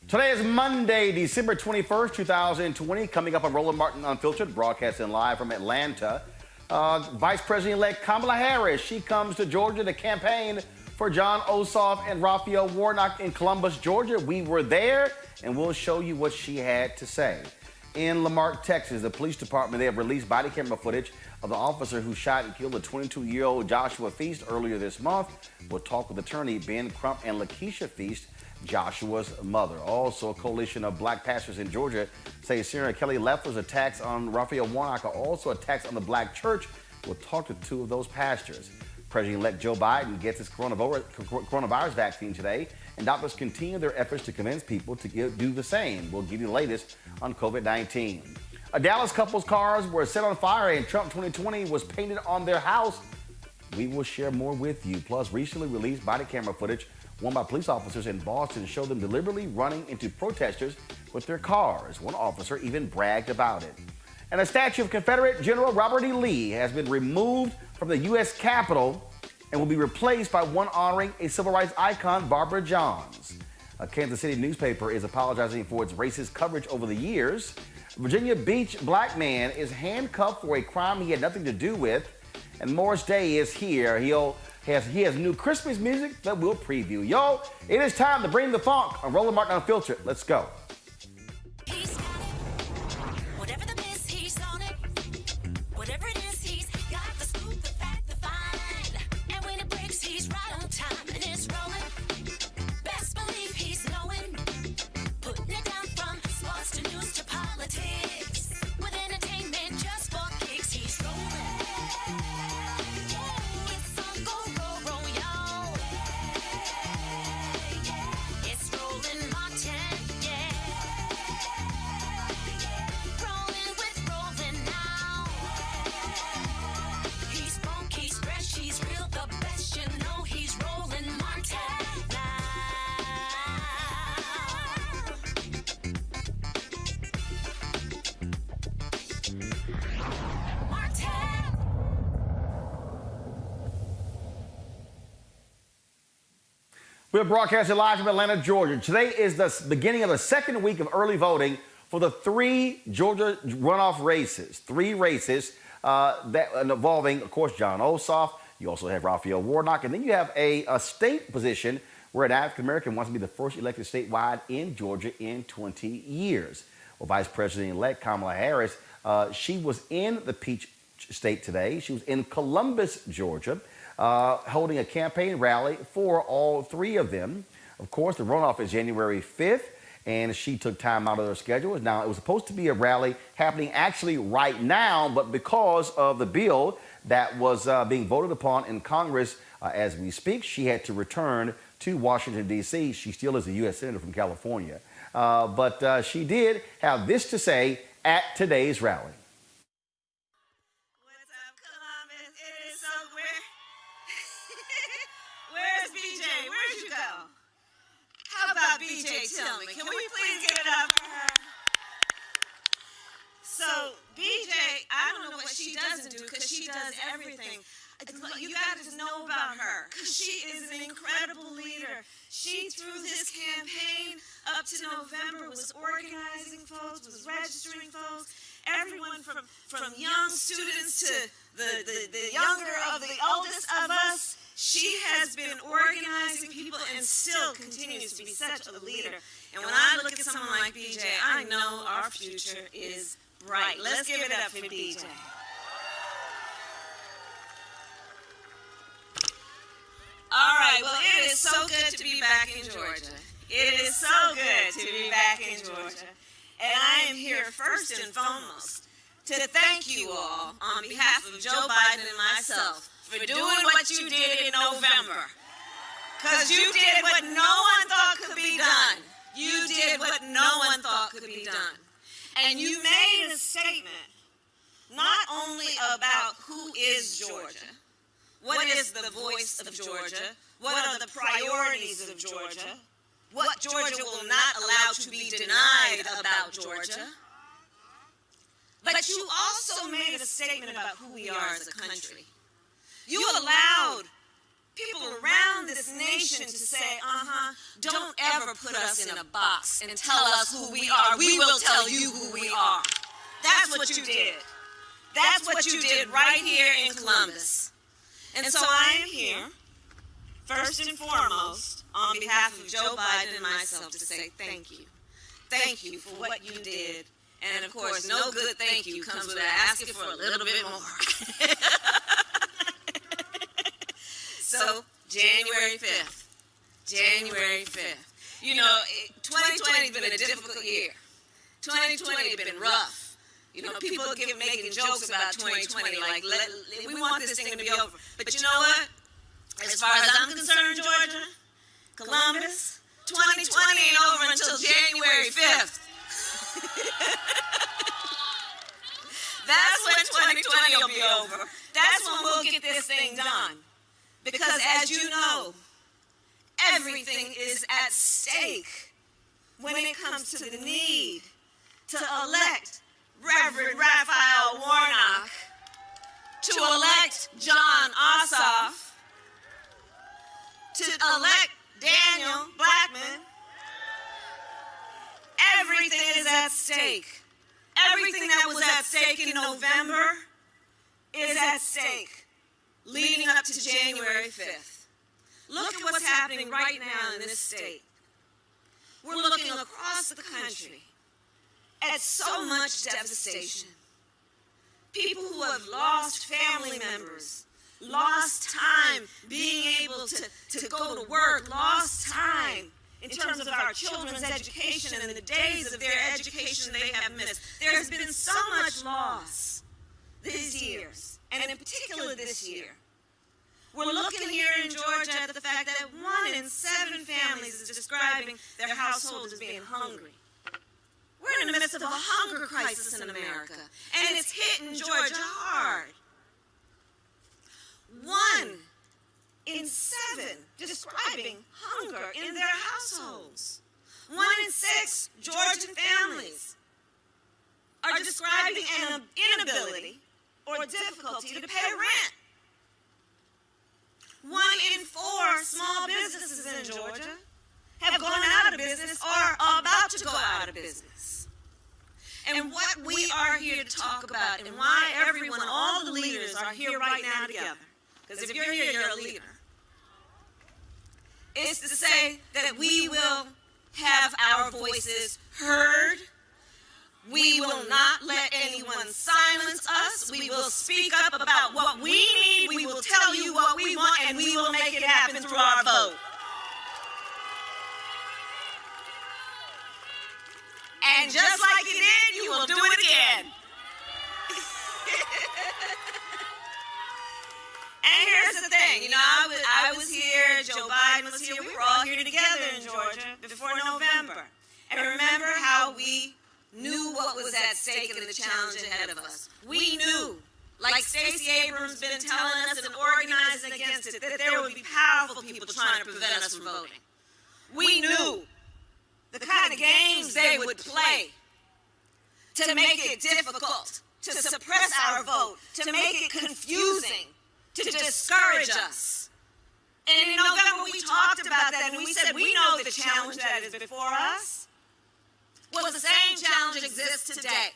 Today is Monday, December 21st, 2020. Coming up on Roland Martin Unfiltered, broadcasting live from Atlanta. Vice President-elect Kamala Harris, she comes to Georgia to campaign for John Ossoff and Raphael Warnock in Columbus, Georgia. We were there, and we'll show you what she had to say. In Lamarck, Texas, the police department, they have released body camera footage of the officer who shot and killed a 22-year-old Joshua Feast earlier this month. We'll talk with attorney Ben Crump and Lakeisha Feast, Joshua's mother. Also, a coalition of black pastors in Georgia say Senator Kelly Loeffler's attacks on Raphael Warnock are also attacks on the black church. We'll talk to two of those pastors. President-elect Joe Biden gets his coronavirus vaccine today, and doctors continue their efforts to convince people to do the same. We'll give you the latest on COVID-19. A Dallas couple's cars were set on fire and Trump 2020 was painted on their house. We will share more with you. Plus, recently released body camera footage won by police officers in Boston showed them deliberately running into protesters with their cars. One officer even bragged about it. And a statue of Confederate General Robert E. Lee has been removed from the U.S. Capitol and will be replaced by one honoring a civil rights icon, Barbara Johns. A Kansas City newspaper is apologizing for its racist coverage over the years. A Virginia Beach black man is handcuffed for a crime he had nothing to do with. And Morris Day is here. He has new Christmas music that we'll preview. Yo, it is time to bring the funk on Roland Martin Unfiltered. Let's go. We're broadcasting live from Atlanta, Georgia. Today is the beginning of the second week of early voting for the three Georgia runoff races. Three races that involving, of course, John Ossoff. You also have Raphael Warnock. And then you have a state position where an African-American wants to be the first elected statewide in Georgia in 20 years. Well, Vice President-elect Kamala Harris, she was in the Peach State today. She was in Columbus, Georgia, holding a campaign rally for all three of them. Of course, the runoff is January 5th, and she took time out of her schedule. Now, it was supposed to be a rally happening actually right now, but because of the bill that was being voted upon in Congress as we speak, she had to return to Washington, D.C. She still is a U.S. Senator from California. But she did have this to say at today's rally. BJ, tell me, can we please give it up for her? So, BJ, I don't know what she doesn't do because she does everything. You got to know about her because she is an incredible leader. She, through this campaign up to November, was organizing folks, was registering folks, everyone from young students to the younger of the oldest of us. She has been organizing people and still continues to be such a leader. And when I look at someone like BJ, I know our future is bright. Let's give it up for BJ. All right, well, it is so good to be back in Georgia. It is so good to be back in Georgia. And I am here first and foremost to thank you all on behalf of Joe Biden and myself for doing what you did in November. Because you did what no one thought could be done. You did what no one thought could be done. And you made a statement not only about who is Georgia, what is the voice of Georgia, what are the priorities of Georgia, what Georgia will not allow to be denied about Georgia, but you also made a statement about who we are as a country. You allowed people around this nation to say, don't ever put us in a box and tell us who we are. We will tell you who we are. That's what you did. That's what you did right here in Columbus. And so I am here, first and foremost, on behalf of Joe Biden and myself, to say thank you. Thank you for what you did. And of course, no good thank you comes without asking for a little bit more. So, January 5th. January 5th. You know, 2020 has been a difficult year. 2020 has been rough. You know, people are making jokes about 2020, like, we want this thing to be over. But you know what? As far as I'm concerned, Georgia, Columbus, 2020 ain't over until January 5th. That's when 2020 will be over. That's when we'll get this thing done. Because as you know, everything is at stake when it comes to the need to elect Reverend Raphael Warnock, to elect John Ossoff, to elect Daniel Blackman. Everything is at stake. Everything that was at stake in November is at stake leading up to January 5th. Look at what's happening right now in this state. We're looking across the country at so much devastation. People who have lost family members, lost time being able to go to work, lost time in terms of our children's education and the days of their education they have missed. There has been so much loss these years, and in particular this year. We're looking here in Georgia at the fact that 1 in 7 families is describing their household as being hungry. We're in the midst of a hunger crisis in America, and it's hitting Georgia hard. 1 in 7 describing hunger in their households. 1 in 6 Georgian families are describing an inability or difficulty to pay rent. 1 in 4 small businesses in Georgia have gone out of business or are about to go out of business. And what we are here to talk about, and why everyone, all the leaders are here right now together, because if you're here, you're a leader, is to say that we will have our voices heard. We will not let anyone silence us. We will speak up about what we need. We will tell you what we want, and we will make it happen through our vote. And just like you did, you will do it again. And here's the thing, you know, I was here, Joe Biden was here, we were all here together in Georgia before November. And remember how we knew what was at stake and the challenge ahead of us. We knew, like Stacey Abrams been telling us and organizing against it, that there would be powerful people trying to prevent us from voting. We knew the kind of games they would play to make it difficult, to suppress our vote, to make it confusing, to discourage us. And in November we talked about that and we said we know the challenge that is before us. Well, the same challenge exists today.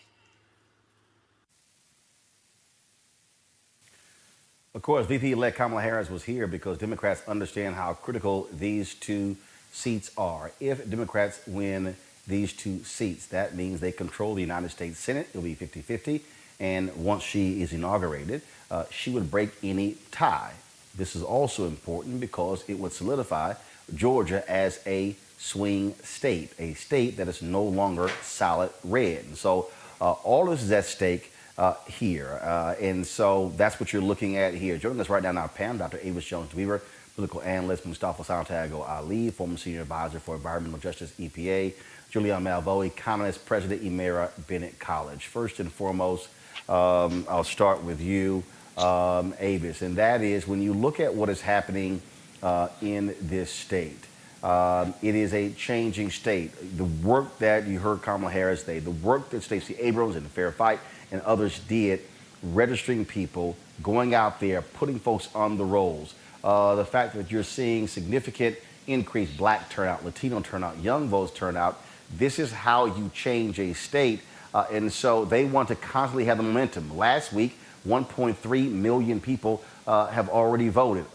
Of course, VP-elect Kamala Harris was here because Democrats understand how critical these 2 seats are. If Democrats win these 2 seats, that means they control the United States Senate. It'll be 50-50. And once she is inaugurated, she would break any tie. This is also important because it would solidify Georgia as a swing state, a state that is no longer solid red. And so all this is at stake here. And so that's what you're looking at here. Joining us right now on our panel, Dr. Avis Jones-Weaver, political analyst, Mustafa Santiago Ali, former senior advisor for environmental justice, EPA, Julian Malveaux, economist, president, Emera Bennett College. First and foremost, I'll start with you, Avis, and that is when you look at what is happening in this state, it is a changing state. The work that you heard Kamala Harris say, the work that Stacey Abrams and the Fair Fight and others did, registering people, going out there, putting folks on the rolls, the fact that you're seeing significant increased black turnout, Latino turnout, young voters turnout. This is how you change a state. And so they want to constantly have the momentum. Last week, 1.3 million people have already voted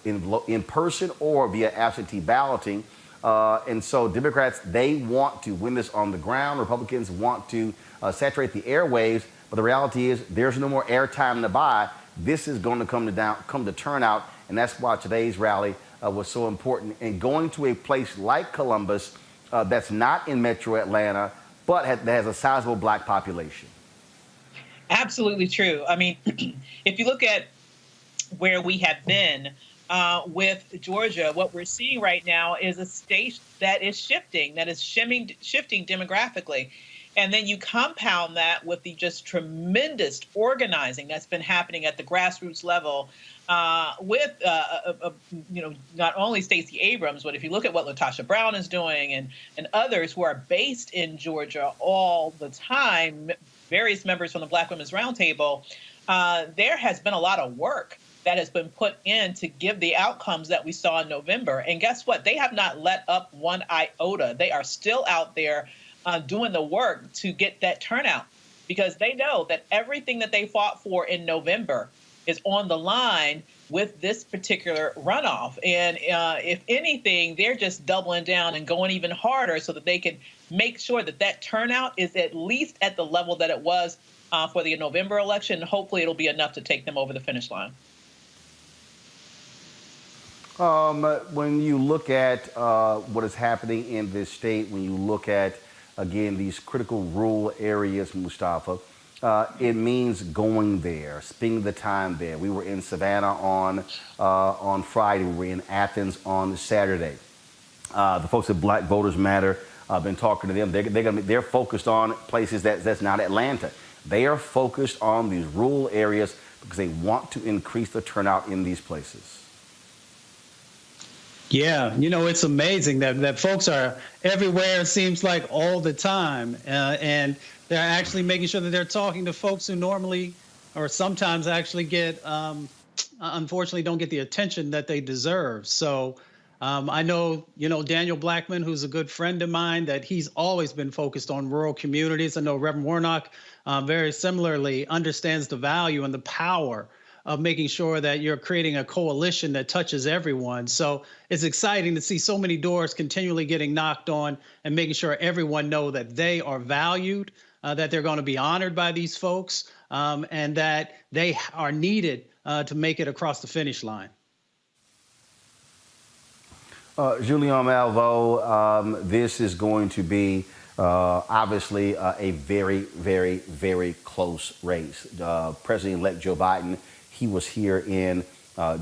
in person or via absentee balloting. And so Democrats, they want to win this on the ground. Republicans want to saturate the airwaves. But the reality is there's no more airtime to buy. This is going to come to turnout. And that's why today's rally was so important. And going to a place like Columbus that's not in metro Atlanta, but that has a sizable black population. Absolutely true. I mean, if you look at where we have been with Georgia, what we're seeing right now is a state that is shifting demographically. And then you compound that with the just tremendous organizing that's been happening at the grassroots level with, not only Stacey Abrams, but if you look at what LaTosha Brown is doing and others who are based in Georgia all the time, various members from the Black Women's Roundtable, there has been a lot of work that has been put in to give the outcomes that we saw in November. And guess what? They have not let up one iota. They are still out there doing the work to get that turnout because they know that everything that they fought for in November is on the line with this particular runoff. And if anything, they're just doubling down and going even harder so that they can make sure that that turnout is at least at the level that it was for the November election. Hopefully it'll be enough to take them over the finish line. When you look at what is happening in this state, when you look at, again, these critical rural areas, Mustafa, it means going there, spending the time there. We were in Savannah on Friday. We were in Athens on Saturday. The folks at Black Voters Matter, I've been talking to them. They're focused on places that's not Atlanta. They are focused on these rural areas because they want to increase the turnout in these places. Yeah, it's amazing that folks are everywhere, it seems like all the time. And they're actually making sure that they're talking to folks who normally or sometimes actually get, unfortunately, don't get the attention that they deserve. So I know, Daniel Blackman, who's a good friend of mine, that he's always been focused on rural communities. I know Reverend Warnock very similarly understands the value and the power of making sure that you're creating a coalition that touches everyone. So it's exciting to see so many doors continually getting knocked on and making sure everyone know that they are valued, that they're going to be honored by these folks, and that they are needed to make it across the finish line. Julian Malveaux, this is going to be obviously a very, very, very close race. President-elect Joe Biden, he was here in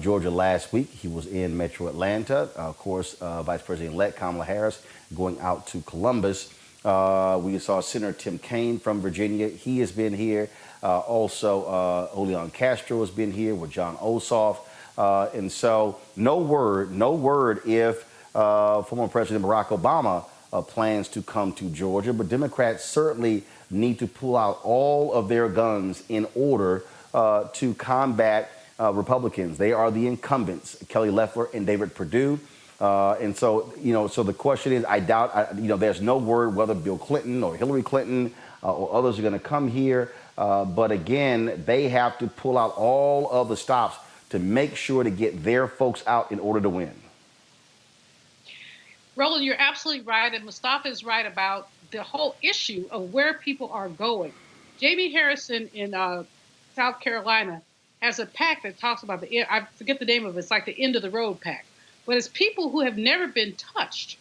Georgia last week. He was in Metro Atlanta. Of course, Vice President-elect Kamala Harris going out to Columbus. We saw Senator Tim Kaine from Virginia. He has been here. Also, Julian Castro has been here with John Ossoff. And so no word if former President Barack Obama plans to come to Georgia. But Democrats certainly need to pull out all of their guns in order to combat Republicans. They are the incumbents, Kelly Loeffler and David Perdue. And so, so the question is, I doubt, there's no word whether Bill Clinton or Hillary Clinton or others are going to come here. But again, they have to pull out all of the stops to make sure to get their folks out in order to win. Roland, you're absolutely right. And Mustafa is right about the whole issue of where people are going. Jamie Harrison in South Carolina has a pact that talks about I forget the name of it. It's like the end of the road pact. But it's people who have never been touched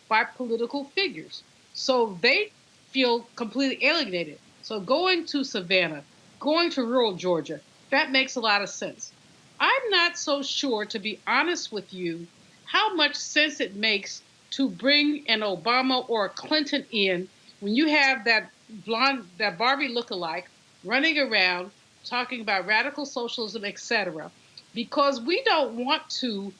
by political figures. So they feel completely alienated. So going to Savannah, going to rural Georgia, that makes a lot of sense. I'm not so sure, to be honest with you, how much sense it makes to bring an Obama or a Clinton in when you have that Barbie lookalike running around talking about radical socialism, etc., because we don't want to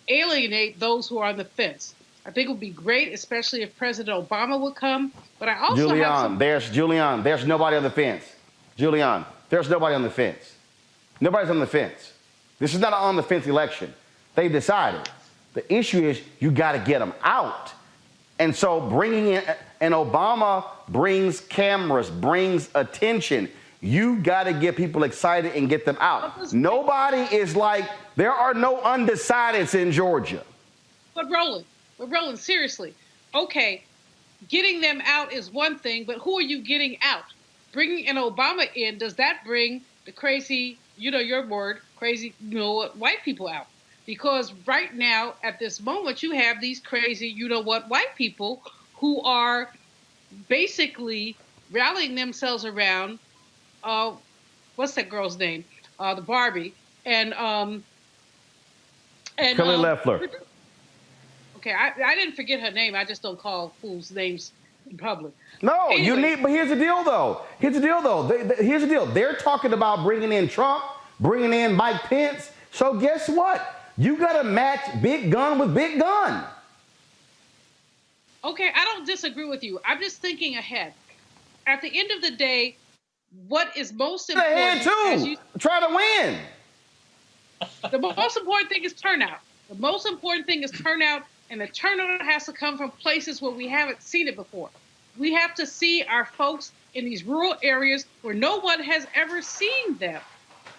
alienate those who are on the fence. I think it would be great, especially if President Obama would come. But I also there's nobody on the fence. Julian, there's nobody on the fence. Nobody's on the fence. This is not an on the fence election. They've decided. The issue is you got to get them out. And so bringing in, and Obama brings cameras, brings attention. You got to get people excited and get them out. Nobody is like, there are no undecideds in Georgia. But Roland, seriously, okay, getting them out is one thing, but who are you getting out? Bringing an Obama in, does that bring the crazy, you know your word, crazy, you know what, white people out? Because right now, at this moment, you have these crazy, you know what, white people who are basically rallying themselves around, what's that girl's name? The Barbie. And Kelly Loeffler. Okay, I didn't forget her name. I just don't call fools' names in public. No, anyway. you need, but here's the deal, though. Here's the deal. They're talking about bringing in Trump, bringing in Mike Pence. So guess what? You got to match big gun with big gun. Okay, I don't disagree with you. I'm just thinking ahead. At the end of the day, what is most important? Ahead too. Try to win. The most important thing is turnout. The most important thing is turnout, and the turnout has to come from places where we haven't seen it before. We have to see our folks in these rural areas where no one has ever seen them.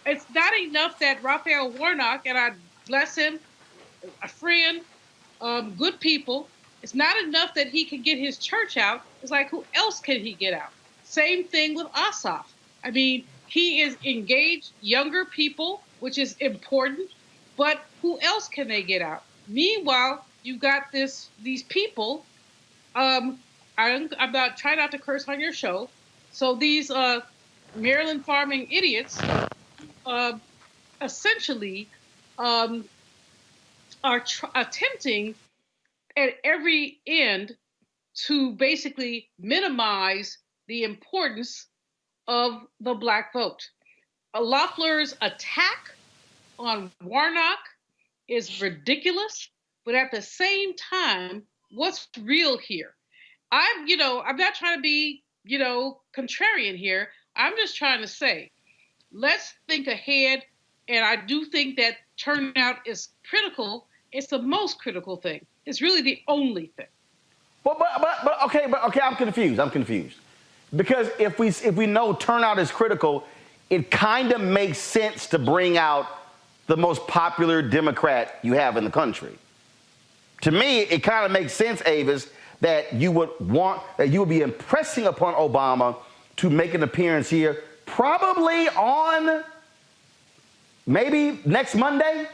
It's not enough that Raphael Warnock, and I bless him, a friend, good people. It's not enough that he can get his church out. It's like, who else can he get out? Same thing with Ossoff. I mean, he is engaged younger people, which is important, but who else can they get out? Meanwhile, you got these people. I'm not trying not to curse on your show. So these Maryland farming idiots essentially are attempting at every end to basically minimize the importance of the black vote. Loeffler's attack on Warnock is ridiculous, but at the same time, what's real here? I'm not trying to be, contrarian here. I'm just trying to say, let's think ahead. And I do think that turnout is critical. It's the most critical thing. It's really the only thing. But okay, I'm confused. Because if we know turnout is critical, it kind of makes sense to bring out the most popular Democrat you have in the country. To me, it kind of makes sense, Avis, that you would be impressing upon Obama to make an appearance here, probably on maybe next Monday.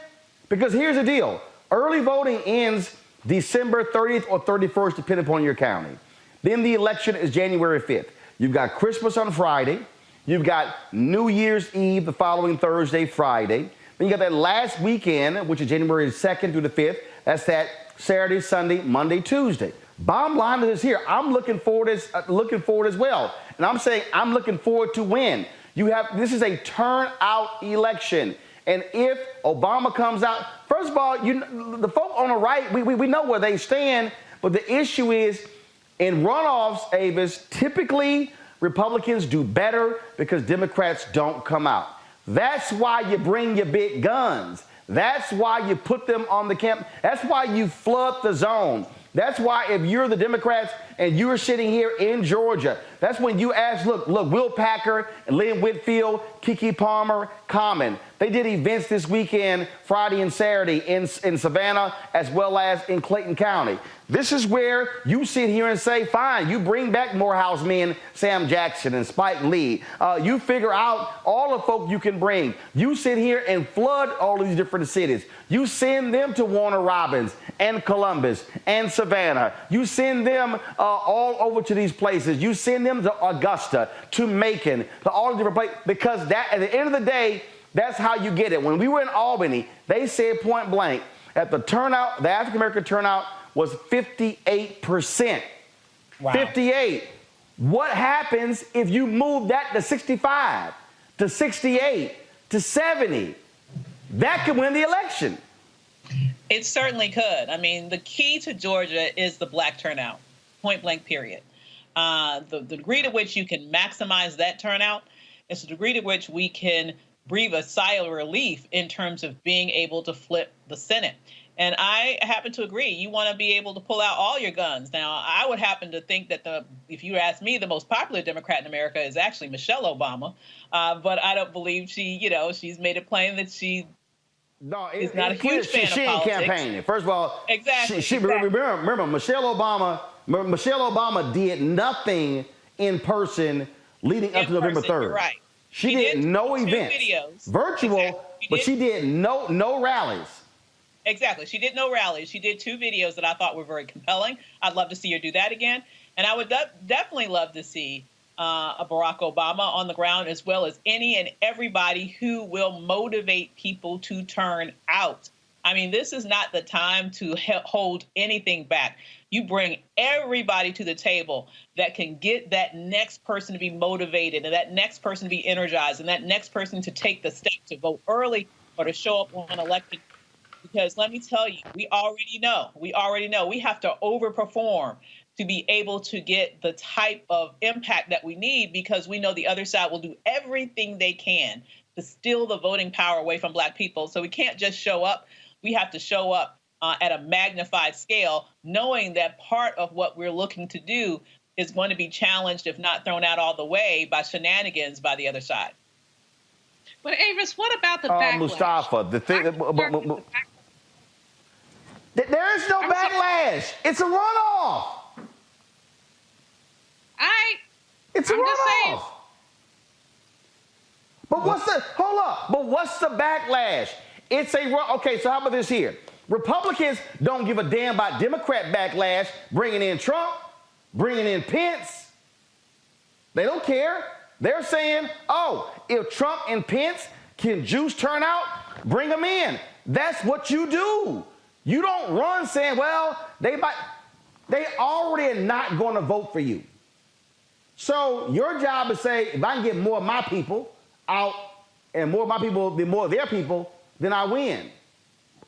Because here's the deal. Early voting ends December 30th or 31st, depending upon your county. Then the election is January 5th. You've got Christmas on Friday. You've got New Year's Eve the following Thursday, Friday. Then you got that last weekend, which is January 2nd through the 5th. That's that Saturday, Sunday, Monday, Tuesday. Bottom line is here. I'm looking forward as well. And I'm saying I'm looking forward to win. This is a turnout election. And if Obama comes out, first of all, the folk on the right, we know where they stand. But the issue is in runoffs, Avis, typically Republicans do better because Democrats don't come out. That's why you bring your big guns. That's why you put them on the camp. That's why you flood the zone. That's why if you're the Democrats and you're sitting here in Georgia, that's when you ask, look, Will Packer, Lynn Whitfield, Kiki Palmer, Common. They did events this weekend, Friday and Saturday, in Savannah as well as in Clayton County. This is where you sit here and say, fine, you bring back Morehouse men, Sam Jackson and Spike Lee. You figure out all the folk you can bring. You sit here and flood all of these different cities. You send them to Warner Robins and Columbus and Savannah. You send them all over to these places. You send them to Augusta, to Macon, to all the different places, because that, at the end of the day, that's how you get it. When we were in Albany, they said point blank that the turnout, the African-American turnout was 58%. Wow. 58. What happens if you move that to 65, to 68, to 70? That could win the election. It certainly could. I mean, the key to Georgia is the black turnout, point blank, period. The degree to which you can maximize that turnout is the degree to which we can breathe a sigh of relief in terms of being able to flip the Senate. And I happen to agree. You want to be able to pull out all your guns. Now, I would happen to think that if you ask me, the most popular Democrat in America is actually Michelle Obama. But I don't believe she's made it plain that she is not a huge fan of politics. She ain't campaigning. First of all, exactly. Remember, Michelle Obama did nothing in person leading up to November 3rd. You're right. She did no events. Videos. Virtual, exactly. But she did no rallies. Exactly. She did no rallies. She did 2 videos that I thought were very compelling. I'd love to see her do that again. And I would definitely love to see a Barack Obama on the ground, as well as any and everybody who will motivate people to turn out. I mean, this is not the time to hold anything back. You bring everybody to the table that can get that next person to be motivated and that next person to be energized and that next person to take the step to vote early or to show up on election. Because let me tell you, we already know we have to overperform to be able to get the type of impact that we need, because we know the other side will do everything they can to steal the voting power away from Black people. So we can't just show up. We have to show up at a magnified scale, knowing that part of what we're looking to do is going to be challenged, if not thrown out all the way, by shenanigans by the other side. But Avis, what about the backlash? Mustafa, the thing. There is no backlash. It's a runoff. It's a runoff. But what's the backlash? It's a run. Okay, so how about this here? Republicans don't give a damn about Democrat backlash, bringing in Trump, bringing in Pence. They don't care. They're saying, oh, if Trump and Pence can juice turnout, bring them in. That's what you do. You don't run saying, well, they already are not going to vote for you. So your job is say, if I can get more of my people out and more of my people than more of their people, then I win.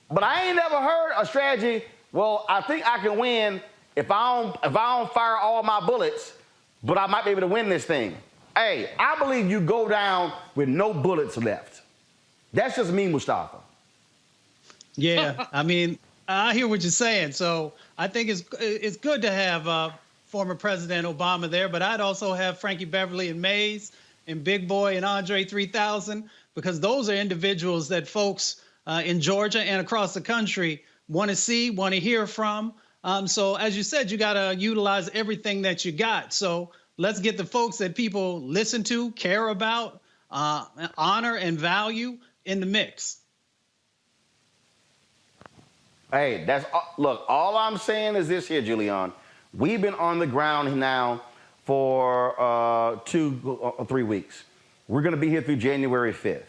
But I ain't never heard a strategy, well, I think I can win if I don't fire all my bullets, but I might be able to win this thing. Hey, I believe you go down with no bullets left. That's just me, Mustafa. Yeah, I mean, I hear what you're saying. So I think it's good to have former President Obama there, but I'd also have Frankie Beverly and Mays and Big Boy and Andre 3000, because those are individuals that folks in Georgia and across the country want to see, want to hear from. So as you said, you got to utilize everything that you got. So let's get the folks that people listen to, care about, honor, and value in the mix. Hey, look, all I'm saying is this here, Julian. We've been on the ground now for 2 or 3 weeks. We're going to be here through January 5th.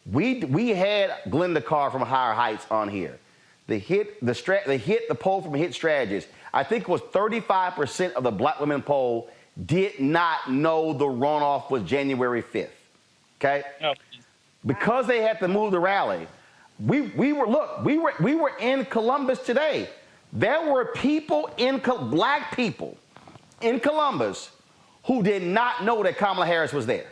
We had Glenda Carr from Higher Heights on here. They hit the poll from Hit Strategies. I think it was 35% of the Black women poll did not know the runoff was January 5th. Okay? Oh. Because they had to move the rally. We were in Columbus today. There were people Black people in Columbus who did not know that Kamala Harris was there.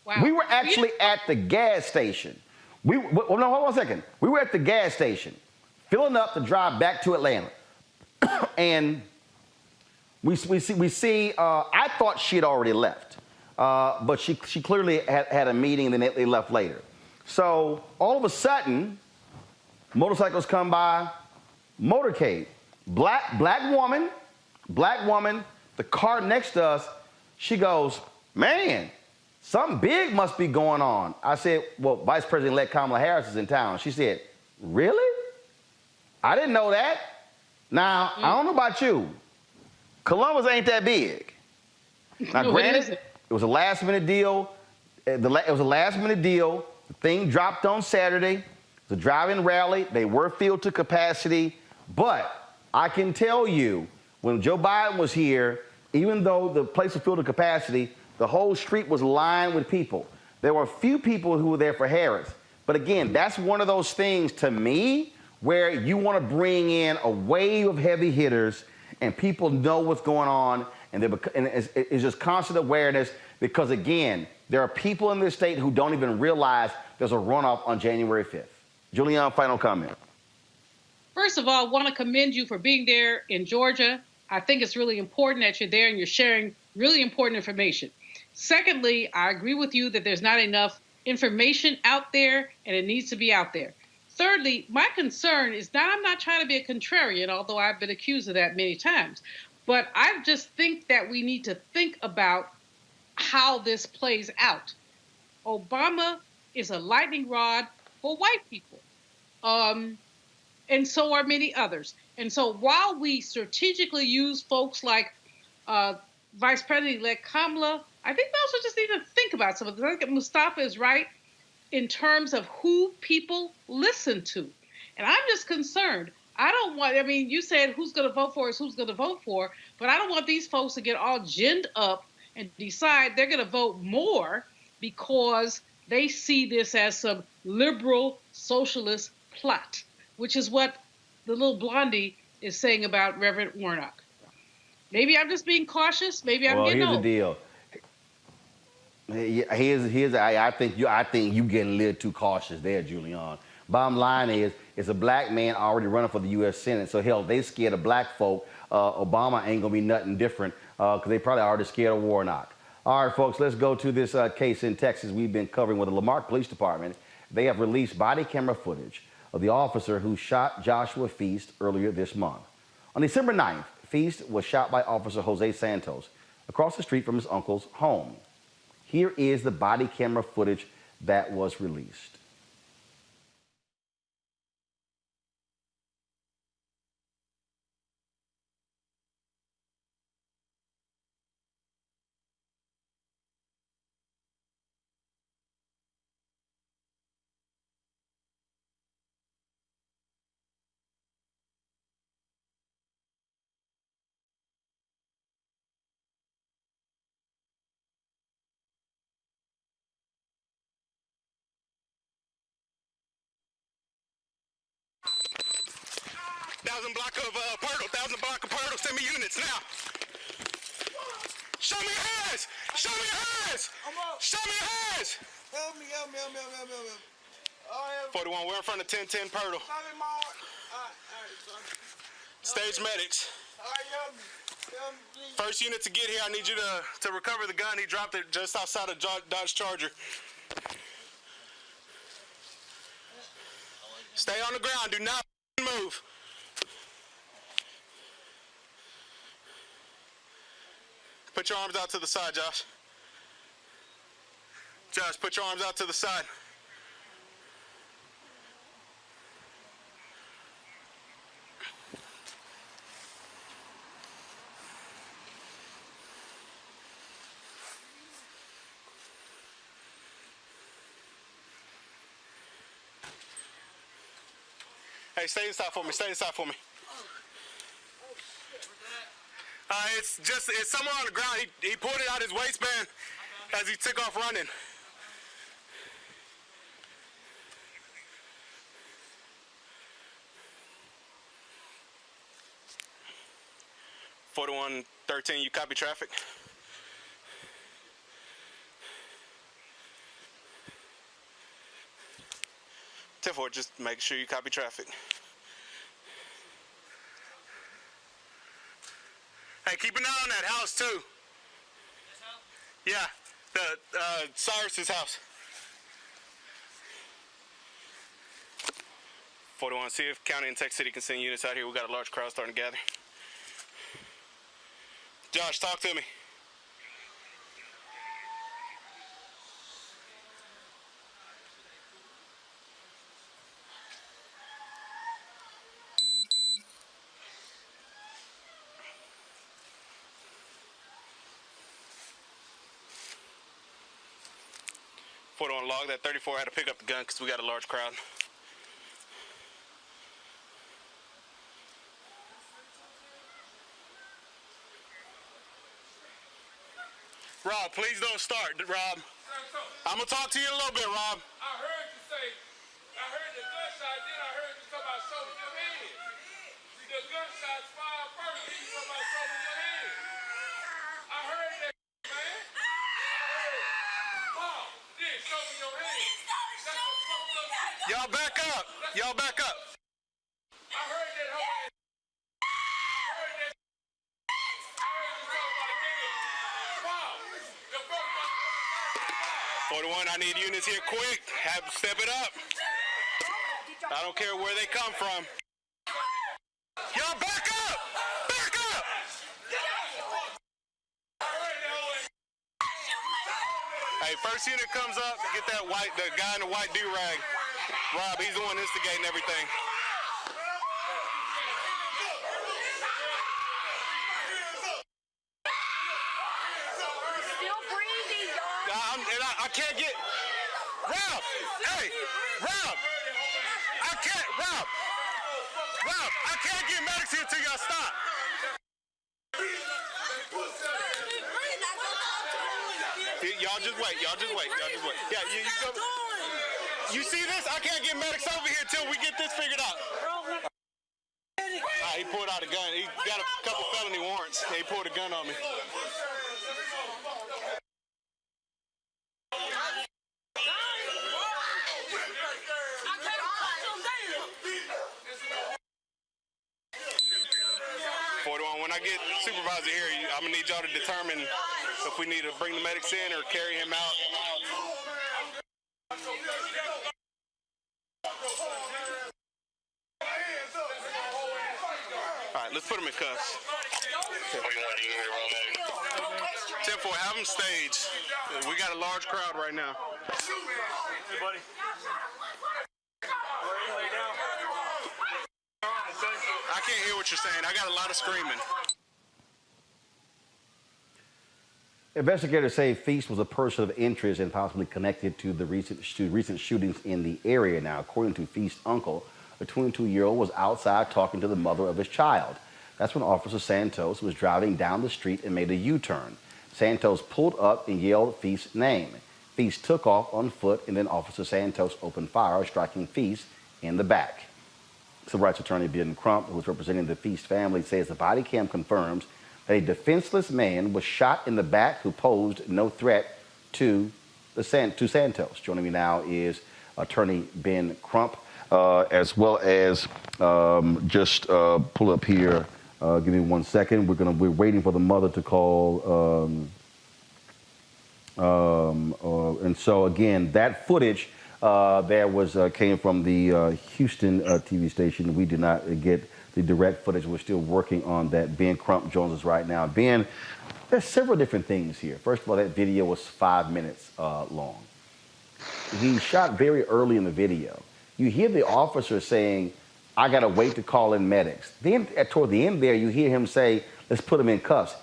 Wow. We were actually at the gas station. Hold on a second. We were at the gas station, filling up to drive back to Atlanta, and we see. I thought she had already left, but she clearly had a meeting, and then they left later. So all of a sudden, motorcycles come by, motorcade, black woman, the car next to us. She goes, man, something big must be going on. I said, well, Vice President-elect Kamala Harris is in town. She said, really? I didn't know that. Now, I don't know about you. Columbus ain't that big. Now, granted, it was a last-minute deal. It was a last-minute deal. The thing dropped on Saturday. It was a drive-in rally. They were filled to capacity. But I can tell you, when Joe Biden was here, even though the place was filled to capacity, the whole street was lined with people. There were a few people who were there for Harris. But again, that's one of those things to me where you want to bring in a wave of heavy hitters and people know what's going on, and it's just constant awareness, because, again, there are people in this state who don't even realize there's a runoff on January 5th. Julianne, final comment. First of all, I want to commend you for being there in Georgia. I think it's really important that you're there and you're sharing really important information. Secondly, I agree with you that there's not enough information out there and it needs to be out there. Thirdly, my concern is that I'm not trying to be a contrarian, although I've been accused of that many times. But I just think that we need to think about how this plays out. Obama is a lightning rod for white people. And so are many others. And so while we strategically use folks like Vice President-elect Kamala, I think we also just need to think about some of this. I think Mustafa is right in terms of who people listen to. And I'm just concerned. You said who's going to vote for is who's going to vote for, but I don't want these folks to get all ginned up and decide they're going to vote more because they see this as some liberal socialist plot, which is what the little blondie is saying about Reverend Warnock. Maybe I'm just being cautious. Maybe I'm getting old. Well, here's the deal. I think you getting a little too cautious there, Julianne. Bottom line is, it's a black man already running for the U.S. Senate. So hell, they scared of black folk. Obama ain't gonna be nothing different because they probably already scared of Warnock. All right, folks, let's go to this case in Texas we've been covering with the Lamarck Police Department. They have released body camera footage of the officer who shot Joshua Feast earlier this month. On December 9th, Feast was shot by Officer Jose Santos across the street from his uncle's home. Here is the body camera footage that was released. Thousand block of Purtle, send me units now. Show me your hands! Show me your hands! Show me your hands! Help me. 41, we're in front of 1010 Purtle. Stage medics. Help me, please. First unit to get here, I need you to recover the gun. He dropped it just outside of Dodge Charger. Stay on the ground, do not move. Put your arms out to the side, Josh. Josh, put your arms out to the side. Hey, stay inside for me, stay inside for me. It's somewhere on the ground. He pulled it out his waistband as he took off running. (4113), you copy traffic? (10-4), just make sure you copy traffic. Hey, keep an eye on that house too. This house? Yeah, the Cyrus's house. 41, see if County and Tech City can send units out here. We got a large crowd starting to gather. Josh, talk to me. On log that 34 had to pick up the gun because we got a large crowd. Rob, please don't start, Rob. I'm gonna talk to you in a little bit, Rob. I heard you say, I heard the gunshot, then I heard you talk about showing your hand. See, the gunshots fired first, then you talk about showing your hand. I heard that, man. I heard in your hand. That's what fucked up shit. Y'all back up. Y'all back up. I heard that whole ass. I heard that. I heard you talk about a nigga. Wow. The first one. 41, I need units here quick. Have step it up. I don't care where they come from. Y'all back up! Back up! Hey, first unit comes up, get that the guy in the white do-rag. Rob, he's the one instigating everything. Still breathing, dog. I can't get... Rob! Hey! Rob! Rob, I can't get medics here till y'all stop. Y'all just wait. Yeah, you go. You see this? I can't get medics over here till we get this figured out. He pulled out a gun. He got a couple felony warrants. He pulled a gun on me. 41, when I get supervisor here, I'm gonna need y'all to determine if we need to bring the medics in or carry him out. All right, let's put him in cuffs. 10-4, have him staged. We got a large crowd right now. Hey, buddy. I can't hear what you're saying. I got a lot of screaming. Investigators say Feast was a person of interest and possibly connected to the recent shootings in the area. Now, according to Feast's uncle, the 22-year-old was outside talking to the mother of his child. That's when Officer Santos was driving down the street and made a U-turn. Santos pulled up and yelled Feast's name. Feast took off on foot, and then Officer Santos opened fire, striking Feast in the back. Civil rights attorney Ben Crump, who is representing the Feast family, says the body cam confirms that a defenseless man was shot in the back who posed no threat to Santos. Joining me now is attorney Ben Crump, as well as just pull up here. Give me 1 second. We're waiting for the mother to call. And so again, that footage came from the Houston TV station. We did not get the direct footage. We're still working on that. Ben Crump joins us right now. Ben, there's several different things here. First of all, that video was 5 minutes long. He shot very early in the video. You hear the officer saying, I got to wait to call in medics. Then toward the end there, you hear him say, let's put him in cuffs.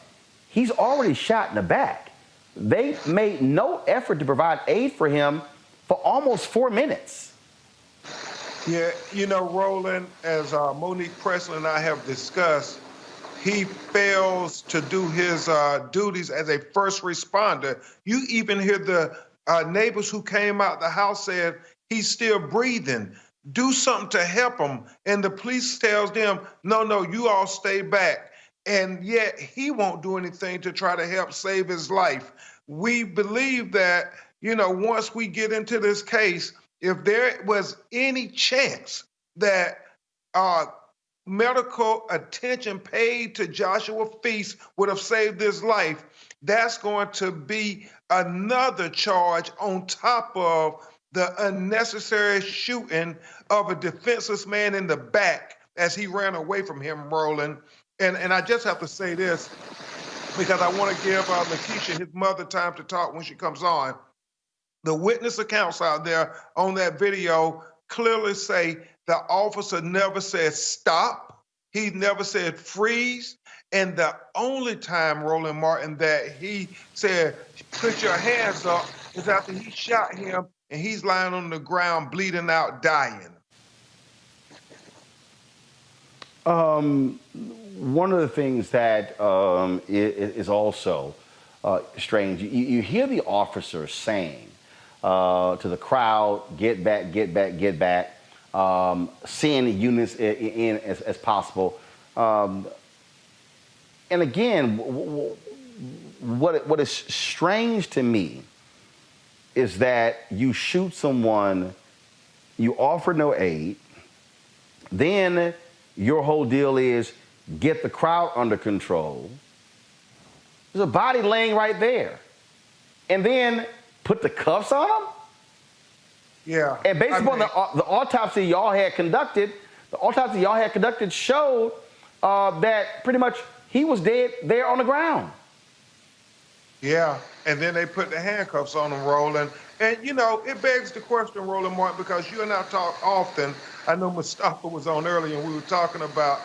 He's already shot in the back. They made no effort to provide aid for him for almost 4 minutes. Yeah, you know, Roland, as Monique Presley and I have discussed, he fails to do his duties as a first responder. You even hear the neighbors who came out the house said, he's still breathing. Do something to help him. And the police tells them, no, you all stay back. And yet he won't do anything to try to help save his life. We believe that, you know, once we get into this case, if there was any chance that medical attention paid to Joshua Feast would have saved his life, that's going to be another charge on top of the unnecessary shooting of a defenseless man in the back as he ran away from him, Roland. And I just have to say this, because I want to give Lakeisha, his mother, time to talk when she comes on. The witness accounts out there on that video clearly say the officer never said stop. He never said freeze. And the only time, Roland Martin, that he said, put your hands up, is after he shot him and he's lying on the ground, bleeding out, dying. One of the things that is also strange, you hear the officer saying to the crowd, get back, get back, get back, send units in as possible. And again, what is strange to me is that you shoot someone, you offer no aid, then your whole deal is get the crowd under control. There's a body laying right there. And then put the cuffs on him? Yeah. And based upon the autopsy y'all had conducted, showed that pretty much he was dead there on the ground. Yeah, and then they put the handcuffs on him, Roland. And, you know, it begs the question, Roland Martin, because you and I talk often. I know Mustafa was on earlier, and we were talking about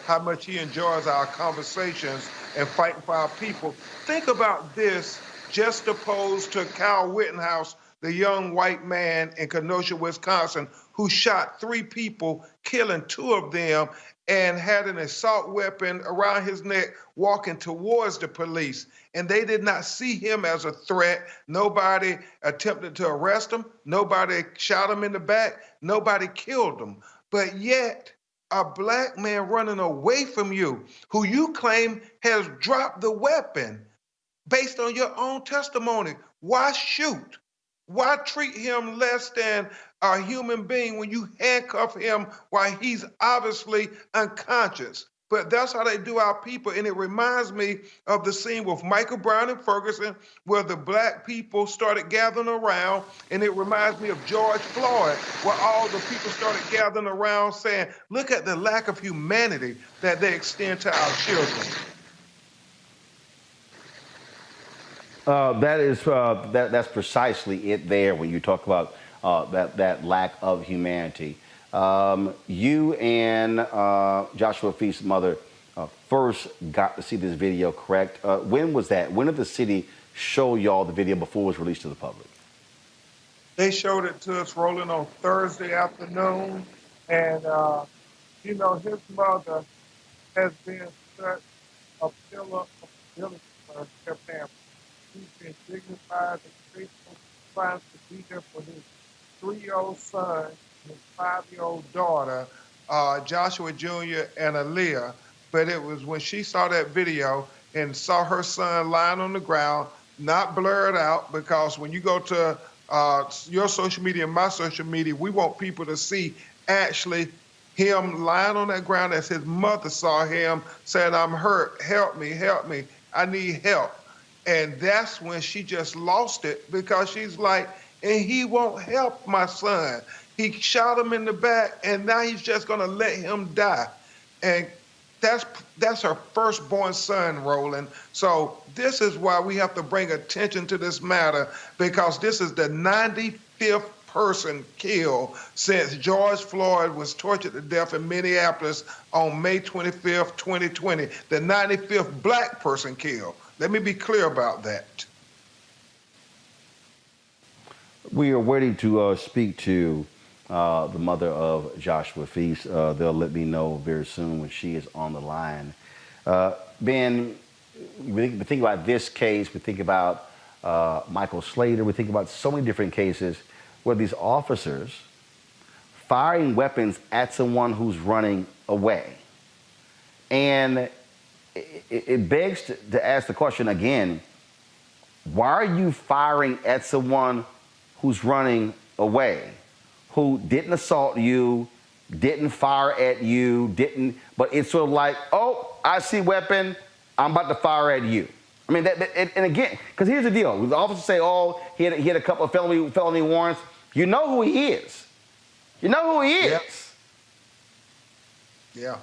how much he enjoys our conversations and fighting for our people. Think about this, just opposed to Kyle Rittenhouse, the young white man in Kenosha, Wisconsin, who shot 3 people, killing 2 of them, and had an assault weapon around his neck walking towards the police. And they did not see him as a threat. Nobody attempted to arrest him. Nobody shot him in the back. Nobody killed him. But yet, a black man running away from you, who you claim has dropped the weapon, based on your own testimony, why shoot? Why treat him less than a human being when you handcuff him while he's obviously unconscious? But that's how they do our people. And it reminds me of the scene with Michael Brown and Ferguson, where the black people started gathering around. And it reminds me of George Floyd, where all the people started gathering around saying, look at the lack of humanity that they extend to our children. That's precisely it there when you talk about that lack of humanity. You and Joshua Feast's mother first got to see this video, correct? When was that? When did the city show y'all the video before it was released to the public? They showed it to us, Roland, on Thursday afternoon. And, you know, his mother has been such a pillar of ability for her family. He's been dignified and faithful, trying to be there for his 3-year-old son and his 5-year-old daughter, Joshua Jr. and Aaliyah. But it was when she saw that video and saw her son lying on the ground, not blurred out, because when you go to your social media and my social media, we want people to see actually him lying on that ground as his mother saw him, saying, I'm hurt, help me, I need help. And that's when she just lost it, because she's like, and he won't help my son. He shot him in the back, and now he's just going to let him die. And that's her firstborn son, Roland. So this is why we have to bring attention to this matter, because this is the 95th person killed since George Floyd was tortured to death in Minneapolis on May 25th, 2020. The 95th black person killed. Let me be clear about that. We are waiting to speak to the mother of Joshua Feast. They'll let me know very soon when she is on the line. Ben, we think about this case. We think about Michael Slater. We think about so many different cases where these officers firing weapons at someone who's running away. And it begs to ask the question again, why are you firing at someone who's running away, who didn't assault you, didn't fire at you, but it's sort of like, oh, I see weapon, I'm about to fire at you. I mean, and again, because here's the deal. The officers say, oh, he had a couple of felony warrants. You know who he is. You know who he is. Yeah.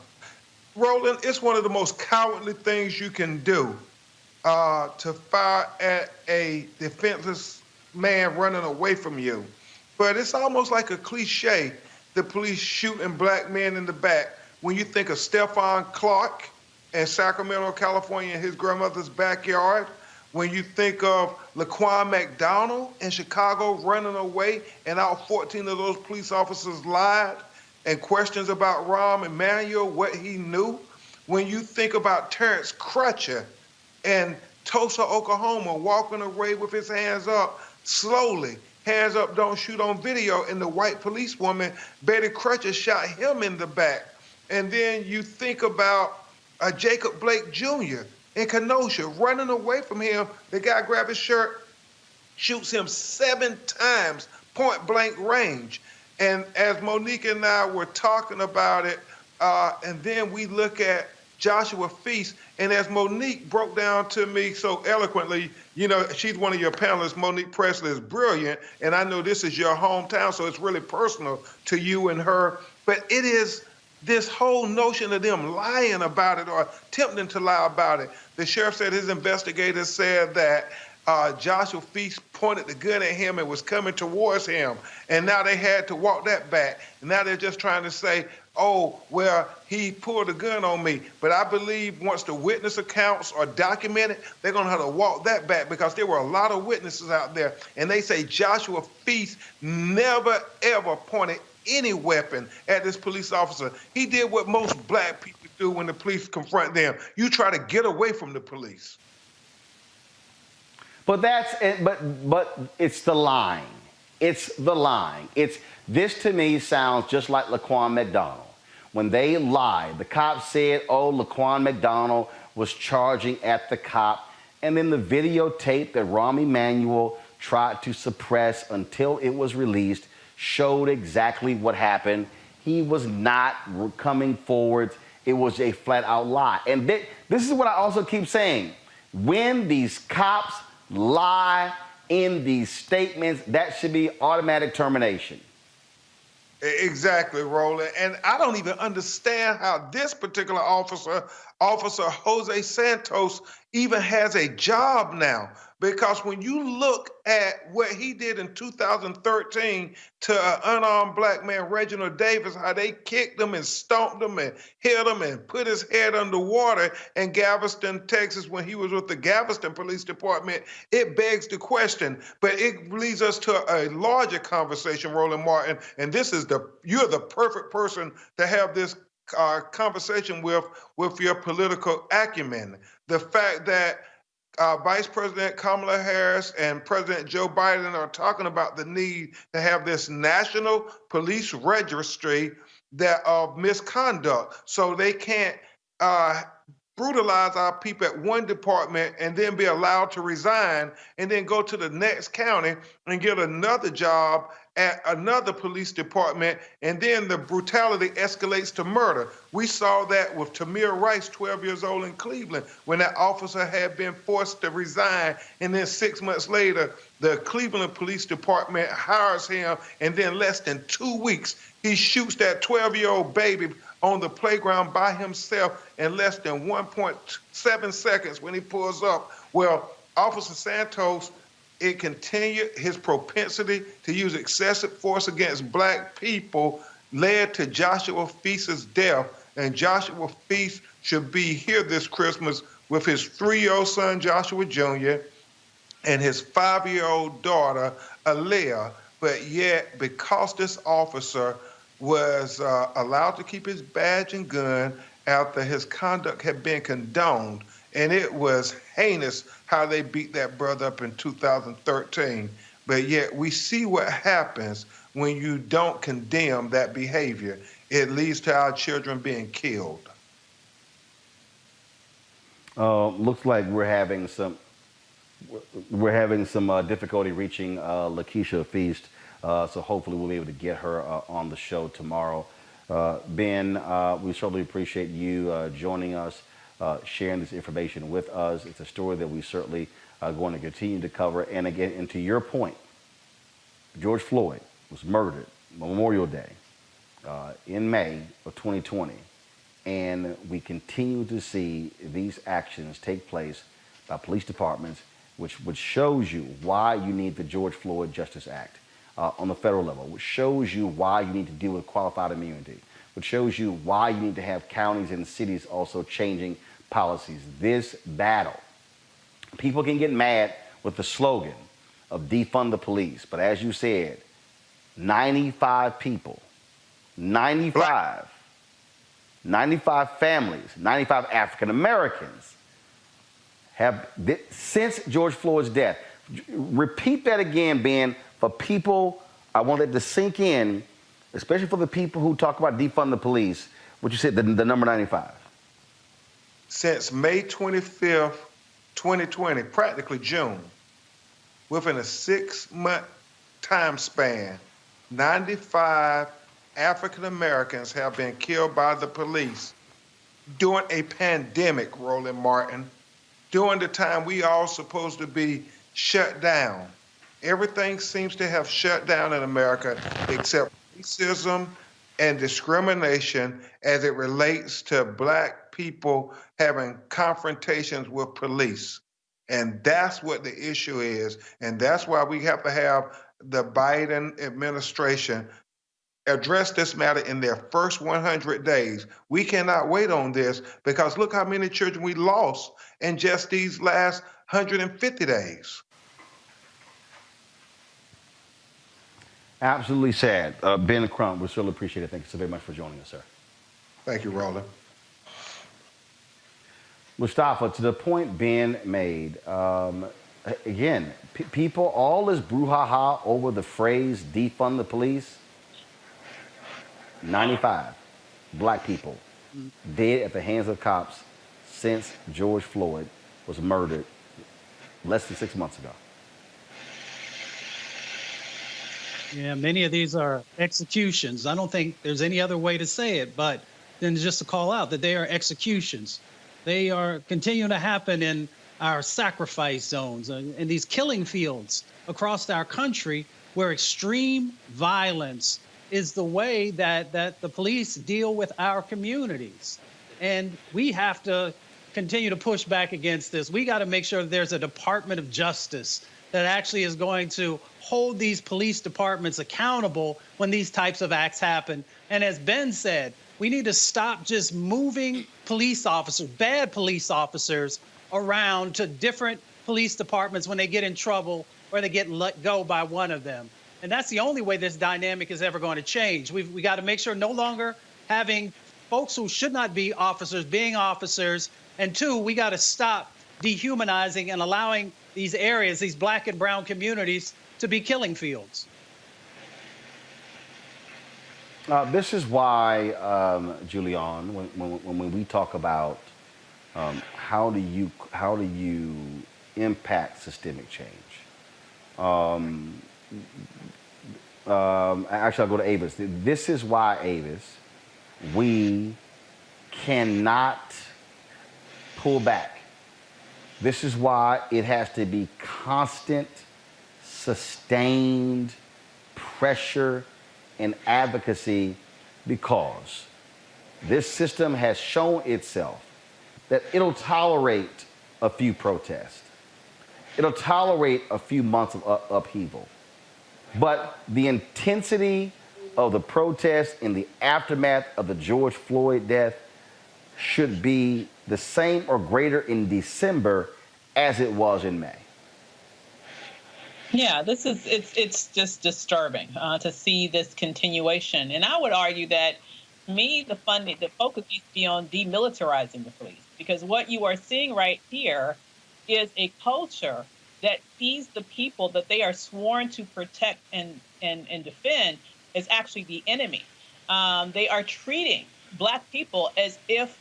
Roland, it's one of the most cowardly things you can do, to fire at a defenseless man running away from you. But it's almost like a cliche, the police shooting black men in the back. When you think of Stephon Clark in Sacramento, California, in his grandmother's backyard, when you think of Laquan McDonald in Chicago running away and all 14 of those police officers lied, and questions about Rahm Emanuel, what he knew. When you think about Terrence Crutcher in Tulsa, Oklahoma, walking away with his hands up slowly, hands up, don't shoot on video, and the white policewoman, Betty Crutcher, shot him in the back. And then you think about Jacob Blake Jr. in Kenosha, running away from him. The guy grabbed his shirt, shoots him 7 times, point blank range. And as Monique and I were talking about it, and then we look at Joshua Feast, and as Monique broke down to me so eloquently, you know, she's one of your panelists. Monique Presley is brilliant, and I know this is your hometown, so it's really personal to you and her. But it is this whole notion of them lying about it or attempting to lie about it. The sheriff said his investigators said that Joshua Feast pointed the gun at him and was coming towards him, and now they had to walk that back. And now they're just trying to say, oh, well, he pulled a gun on me. But I believe once the witness accounts are documented, they're going to have to walk that back because there were a lot of witnesses out there. And they say Joshua Feast never, ever pointed any weapon at this police officer. He did what most black people do when the police confront them. You try to get away from the police. But that's it. But it's the lying. It's the lying. This to me sounds just like Laquan McDonald. When they lied, the cop said, oh, Laquan McDonald was charging at the cop. And then the videotape that Rahm Emanuel tried to suppress until it was released showed exactly what happened. He was not coming forward. It was a flat out lie. And this is what I also keep saying. When these cops lie in these statements, that should be automatic termination. Exactly, Roland. And I don't even understand how this particular officer, Jose Santos, even has a job now. Because when you look at what he did in 2013 to an unarmed black man, Reginald Davis, how they kicked him and stomped him and hit him and put his head underwater in Galveston, Texas, when he was with the Galveston Police Department, it begs the question. But it leads us to a larger conversation, Roland Martin. And you're the perfect person to have this conversation with your political acumen. The fact that Vice President Kamala Harris and President Joe Biden are talking about the need to have this national police registry of misconduct so they can't brutalize our people at one department and then be allowed to resign and then go to the next county and get another job at another police department, and then the brutality escalates to murder. We saw that with Tamir Rice, 12 years old in Cleveland, when that officer had been forced to resign, and then 6 months later, the Cleveland Police Department hires him, and then less than 2 weeks, he shoots that 12-year-old baby on the playground by himself in less than 1.7 seconds when he pulls up. Well, Officer Santos, it continued his propensity to use excessive force against black people led to Joshua Feast's death. And Joshua Feast should be here this Christmas with his 3-year-old son, Joshua Jr., and his 5-year-old daughter, Alea. But yet, because this officer was allowed to keep his badge and gun after his conduct had been condoned, and it was heinous how they beat that brother up in 2013. But yet we see what happens when you don't condemn that behavior. It leads to our children being killed. Looks like we're having some difficulty reaching Lakeisha Feast. So hopefully we'll be able to get her on the show tomorrow. Ben, we certainly appreciate you joining us, sharing this information with us. It's a story that we certainly are going to continue to cover. And again, and to your point, George Floyd was murdered Memorial Day in May of 2020. And we continue to see these actions take place by police departments, which shows you why you need the George Floyd Justice Act on the federal level, which shows you why you need to deal with qualified immunity, which shows you why you need to have counties and cities also changing policies. This battle, people can get mad with the slogan of defund the police, but as you said, 95 people, 95 families, 95 African Americans have, since George Floyd's death. Repeat that again, Ben, for people. I want it to sink in, especially for the people who talk about defund the police. What you said, the number 95. Since May 25th, 2020, practically June, within a 6-month time span, 95 African Americans have been killed by the police during a pandemic, Roland Martin, during the time we all supposed to be shut down. Everything seems to have shut down in America except racism and discrimination as it relates to Black people having confrontations with police. And that's what the issue is. And that's why we have to have the Biden administration address this matter in their first 100 days. We cannot wait on this because look how many children we lost in just these last 150 days. Absolutely sad. Ben Crump, we certainly appreciate it. Thank you so very much for joining us, sir. Thank you, Roland. Mustafa, to the point Ben made, again, people, all this brouhaha over the phrase defund the police, 95 Black people dead at the hands of cops since George Floyd was murdered less than 6 months ago. Yeah, many of these are executions. I don't think there's any other way to say it, but then just to call out that they are executions. They are continuing to happen in our sacrifice zones, in these killing fields across our country where extreme violence is the way that the police deal with our communities. And we have to continue to push back against this. We got to make sure there's a Department of Justice that actually is going to hold these police departments accountable when these types of acts happen. And as Ben said, we need to stop just moving police officers, bad police officers, around to different police departments when they get in trouble or they get let go by one of them. And that's the only way this dynamic is ever going to change. We got to make sure no longer having folks who should not be officers being officers. And two, we got to stop dehumanizing and allowing these areas, these Black and brown communities, to be killing fields. This is why, Julian, when we talk about how do you impact systemic change? Actually, I'll go to Avis. This is why, Avis, we cannot pull back. This is why it has to be constant, sustained pressure and advocacy, because this system has shown itself that it'll tolerate a few protests. It'll tolerate a few months of upheaval. But the intensity of the protests in the aftermath of the George Floyd death should be the same or greater in December as it was in May. Yeah, it's just disturbing to see this continuation. And I would argue that the focus needs to be on demilitarizing the police, because what you are seeing right here is a culture that sees the people that they are sworn to protect and defend as actually the enemy. They are treating Black people as if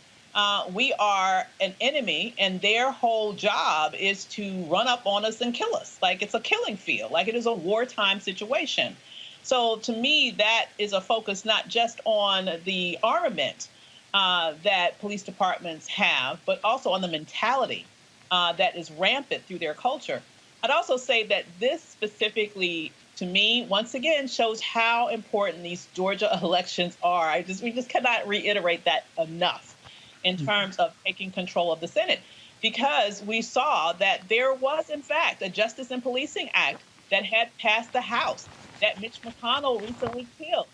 we are an enemy, and their whole job is to run up on us and kill us. Like it's a killing field, like it is a wartime situation. So to me, that is a focus not just on the armament that police departments have, but also on the mentality that is rampant through their culture. I'd also say that this specifically, to me, once again, shows how important these Georgia elections are. We just cannot reiterate that enough in terms of taking control of the Senate, because we saw that there was, in fact, a Justice and Policing Act that had passed the House that Mitch McConnell recently killed.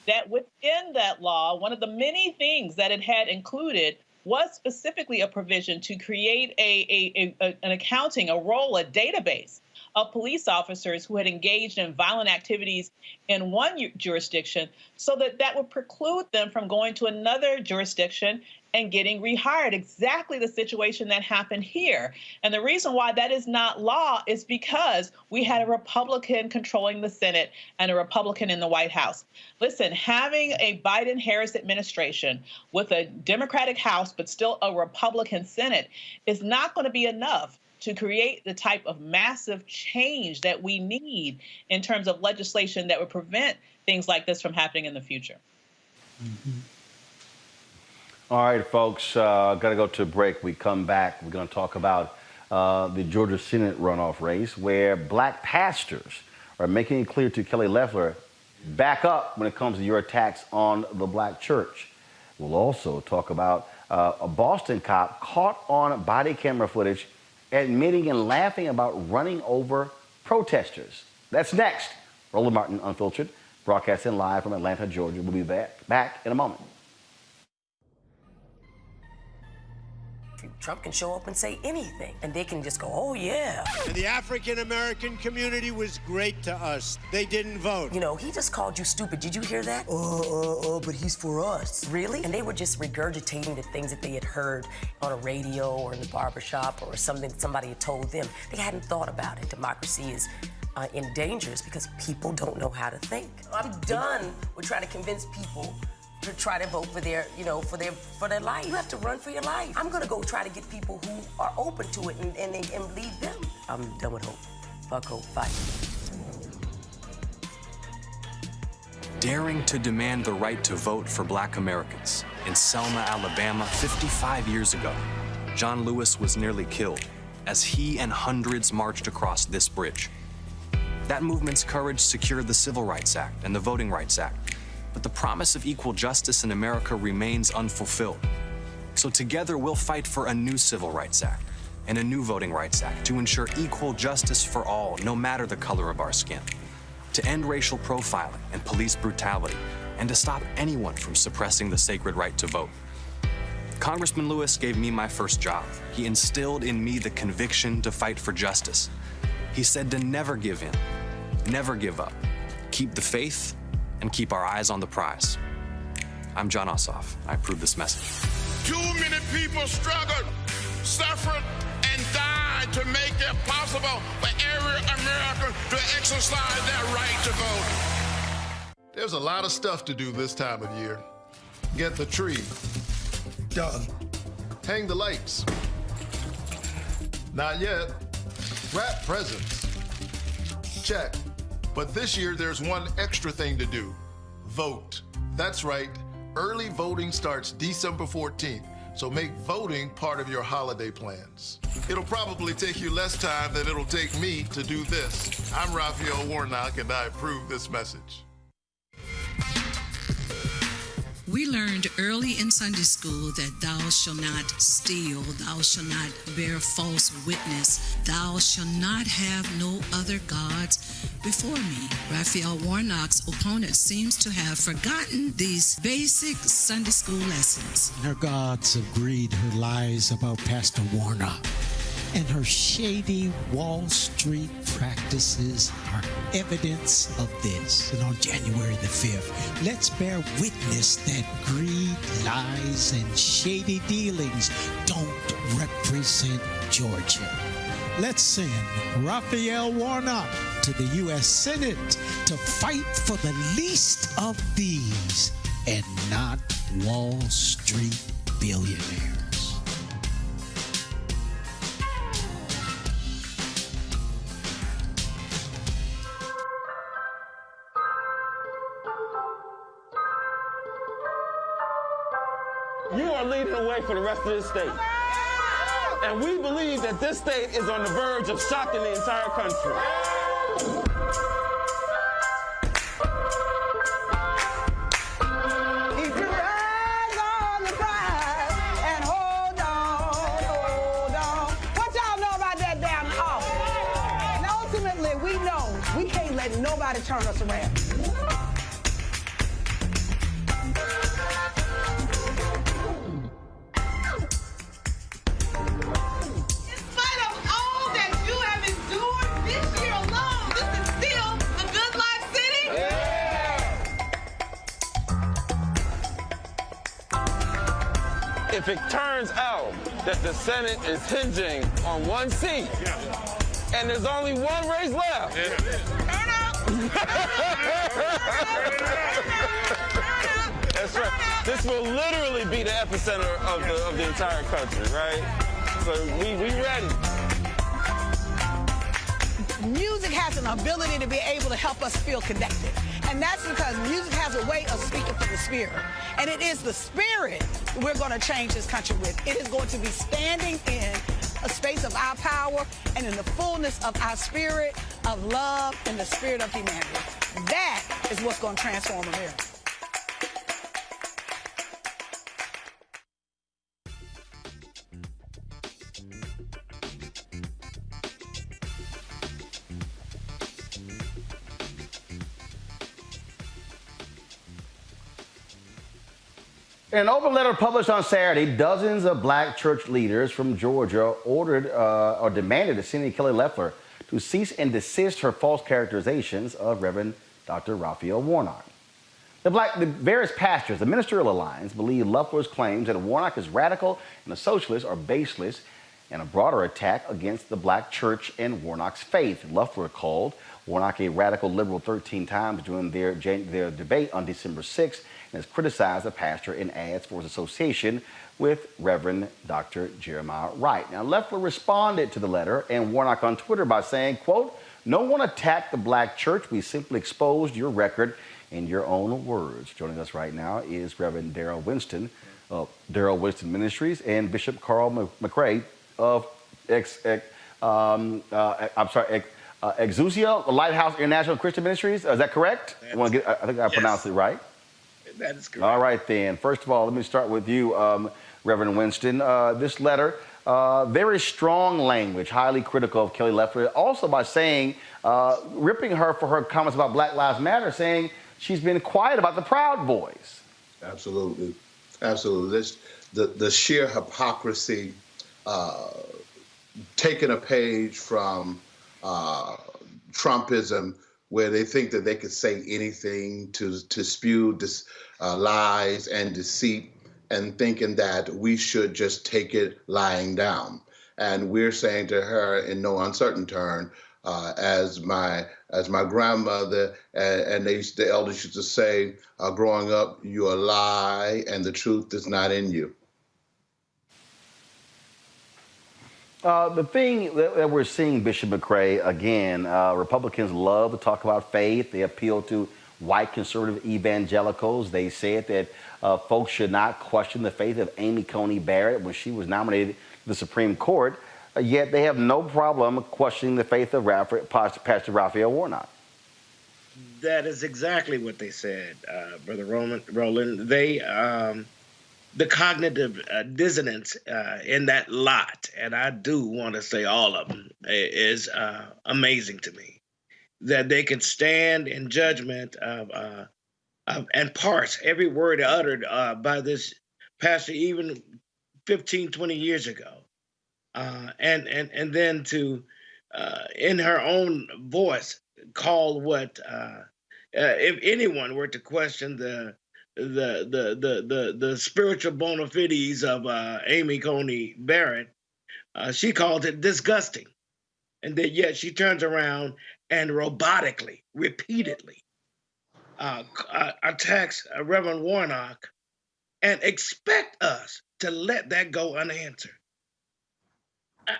That within that law, one of the many things that it had included was specifically a provision to create an accounting, a role, a database of police officers who had engaged in violent activities in one jurisdiction, so that would preclude them from going to another jurisdiction and getting rehired. Exactly the situation that happened here. And the reason why that is not law is because we had a Republican controlling the Senate and a Republican in the White House. Listen, having a Biden-Harris administration with a Democratic House but still a Republican Senate is not going to be enough to create the type of massive change that we need in terms of legislation that would prevent things like this from happening in the future. Mm-hmm. All right, folks, got to go to a break. We come back. We're going to talk about the Georgia Senate runoff race, where black pastors are making it clear to Kelly Loeffler, back up when it comes to your attacks on the black church. We'll also talk about a Boston cop caught on body camera footage admitting and laughing about running over protesters. That's next. Roland Martin Unfiltered, broadcasting live from Atlanta, Georgia. We'll be back in a moment. Trump can show up and say anything, and they can just go, oh, yeah. And the African-American community was great to us. They didn't vote. You know, he just called you stupid. Did you hear that? But he's for us. Really? And they were just regurgitating the things that they had heard on a radio or in the barbershop or something that somebody had told them. They hadn't thought about it. Democracy is in danger because people don't know how to think. I'm done with trying to convince people to try to vote for their, for their life. You have to run for your life. I'm gonna go try to get people who are open to it and lead them. I'm done with hope. Fuck hope. Bye. Daring to demand the right to vote for black Americans. In Selma, Alabama, 55 years ago, John Lewis was nearly killed as he and hundreds marched across this bridge. That movement's courage secured the Civil Rights Act and the Voting Rights Act. But the promise of equal justice in America remains unfulfilled. So together we'll fight for a new Civil Rights Act and a new Voting Rights Act to ensure equal justice for all, no matter the color of our skin, to end racial profiling and police brutality, and to stop anyone from suppressing the sacred right to vote. Congressman Lewis gave me my first job. He instilled in me the conviction to fight for justice. He said to never give in, never give up, keep the faith, and keep our eyes on the prize. I'm John Ossoff. I approve this message. Too many people struggled, suffered, and died to make it possible for every American to exercise their right to vote. There's a lot of stuff to do this time of year. Get the tree. Done. Hang the lights. Not yet. Wrap presents. Check. But this year, there's one extra thing to do. Vote. That's right. Early voting starts December 14th, so make voting part of your holiday plans. It'll probably take you less time than it'll take me to do this. I'm Raphael Warnock, and I approve this message. We learned early in Sunday school that thou shalt not steal, thou shalt not bear false witness, thou shalt not have no other gods before me. Raphael Warnock's opponent seems to have forgotten these basic Sunday school lessons. Her gods of greed, her lies about Pastor Warnock, and her shady Wall Street practices are evidence of this. And on January the 5th, let's bear witness that greed, lies, and shady dealings don't represent Georgia. Let's send Raphael Warnock to the U.S. Senate to fight for the least of these and not Wall Street billionaires. You are leading the way for the rest of this state. And we believe that this state is on the verge of shocking the entire country. Keep your eyes on the prize and hold on. What y'all know about that damn office? And ultimately, we know we can't let nobody turn us around. If it turns out that the Senate is hinging on one seat, and there's only one race left, that's right. This will literally be the epicenter of the entire country, right? So we ready. music has an ability to be able to help us feel connected. And that's because music has a way of speaking from the spirit. And it is the spirit we're going to change this country with. It is going to be standing in a space of our power and in the fullness of our spirit of love and the spirit of humanity. That is what's going to transform America. In an open letter published on Saturday, dozens of black church leaders from Georgia ordered or demanded Senator Kelly Loeffler to cease and desist her false characterizations of Reverend Dr. Raphael Warnock. The various pastors, the Ministerial Alliance, believe Loeffler's claims that Warnock is radical and a socialist are baseless and a broader attack against the black church and Warnock's faith. Loeffler called Warnock a radical liberal 13 times during their debate on December 6th and has criticized the pastor in ads for his association with Reverend Dr. Jeremiah Wright. Now, Loeffler responded to the letter and Warnock on Twitter by saying, quote, "No one attacked the black church. We simply exposed your record in your own words." Joining us right now is Reverend Darrell Winston of Darrell Winston Ministries and Bishop Carl McRae of Exousia Lighthouse International Christian Ministries. Is that correct? I think I pronounced it right. That is correct. All right, then. First of all, let me start with you, Reverend Winston. This letter, very strong language, highly critical of Kelly Loeffler, also by saying, ripping her for her comments about Black Lives Matter, saying she's been quiet about the Proud Boys. Absolutely. Absolutely. The sheer hypocrisy, taking a page from Trumpism, where they think that they could say anything to spew lies and deceit, and thinking that we should just take it lying down. And we're saying to her in no uncertain term, as my grandmother and the elders used to say, growing up, you're a lie and the truth is not in you. The thing that we're seeing, Bishop McRae, again, Republicans love to talk about faith. They appeal to white conservative evangelicals. They said that folks should not question the faith of Amy Coney Barrett when she was nominated to the Supreme Court, yet they have no problem questioning the faith of Pastor Raphael Warnock. That is exactly what they said, Brother Roland. They, the cognitive dissonance in that lot, and I do want to say all of them, is amazing to me. That they can stand in judgment of and parse every word uttered by this pastor even 15, 20 years ago. And then to, in her own voice, call what, if anyone were to question the spiritual bona fides of Amy Coney Barrett, she called it disgusting. And that yet she turns around and robotically, repeatedly attacks Reverend Warnock and expect us to let that go unanswered.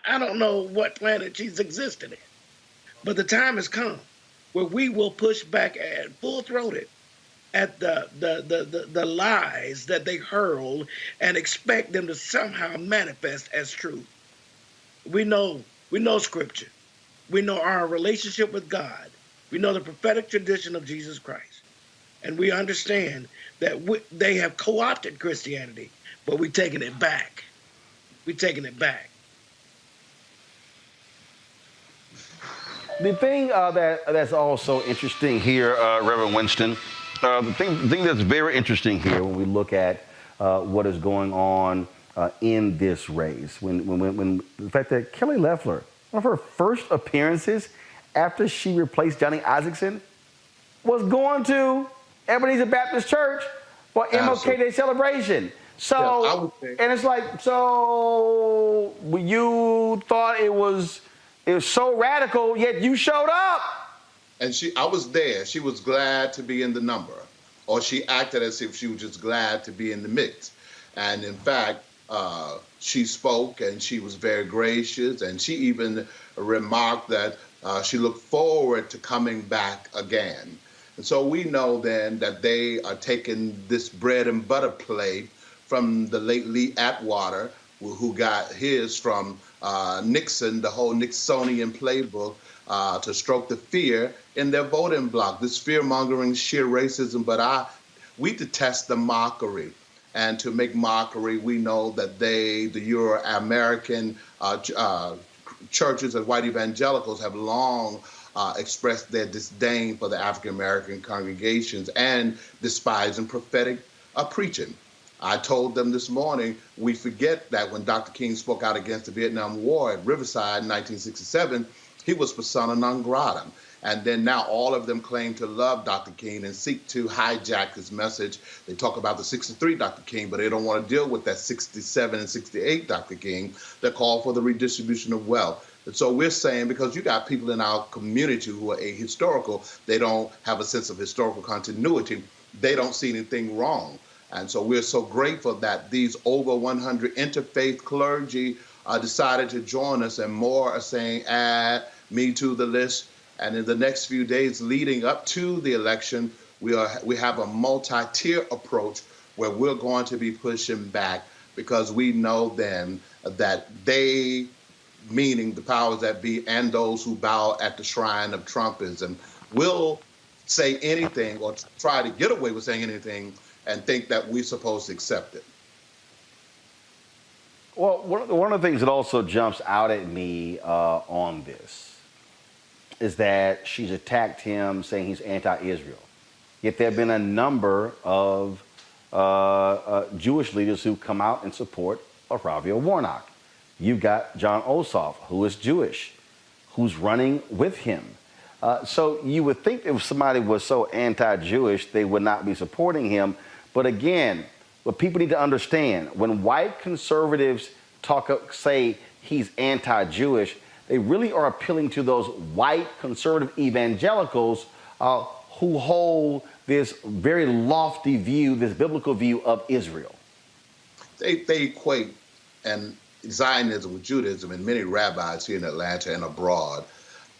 I don't know what planet she's existed in, but the time has come where we will push back at full-throated at the lies that they hurl and expect them to somehow manifest as truth. We know Scripture. We know our relationship with God. We know the prophetic tradition of Jesus Christ. And we understand that they have co-opted Christianity, but we're taking it back. We're taking it back. The thing that's also interesting here, Reverend Winston, the thing that's very interesting here when we look at what is going on in this race, when the fact that Kelly Loeffler, one of her first appearances after she replaced Johnny Isaacson, was going to Ebenezer Baptist Church for MLK Day celebration. So, and it's like, so you thought it was so radical, yet you showed up. And I was there. She was glad to be in the number, or she acted as if she was just glad to be in the mix. And in fact, she spoke and she was very gracious, and she even remarked that She looked forward to coming back again. And so we know then that they are taking this bread and butter play from the late Lee Atwater, who got his from Nixon, the whole Nixonian playbook, to stroke the fear in their voting bloc, this fear-mongering, sheer racism. But we detest the mockery. And to make mockery, we know that the Euro-American churches and white evangelicals have long expressed their disdain for the African-American congregations and despise and prophetic preaching. I told them this morning, we forget that when Dr. King spoke out against the Vietnam War at Riverside in 1967, he was persona non grata. And then now all of them claim to love Dr. King and seek to hijack his message. They talk about the 63 Dr. King, but they don't want to deal with that 67 and 68 Dr. King that call for the redistribution of wealth. And so we're saying, because you got people in our community who are ahistorical, they don't have a sense of historical continuity, they don't see anything wrong. And so we're so grateful that these over 100 interfaith clergy decided to join us, and more are saying, add me to the list. And in the next few days leading up to the election, we have a multi-tier approach where we're going to be pushing back, because we know then that they, meaning the powers that be and those who bow at the shrine of Trumpism, will say anything or try to get away with saying anything and think that we're supposed to accept it. Well, one of the things that also jumps out at me on this is that she's attacked him saying he's anti-Israel. Yet there have been a number of Jewish leaders who come out in support of Warnock. You've got John Ossoff, who is Jewish, who's running with him. So you would think if somebody was so anti-Jewish, they would not be supporting him. But again, what people need to understand, when white conservatives say he's anti-Jewish, they really are appealing to those white conservative evangelicals who hold this very lofty view, this biblical view of Israel. They equate Zionism with Judaism, and many rabbis here in Atlanta and abroad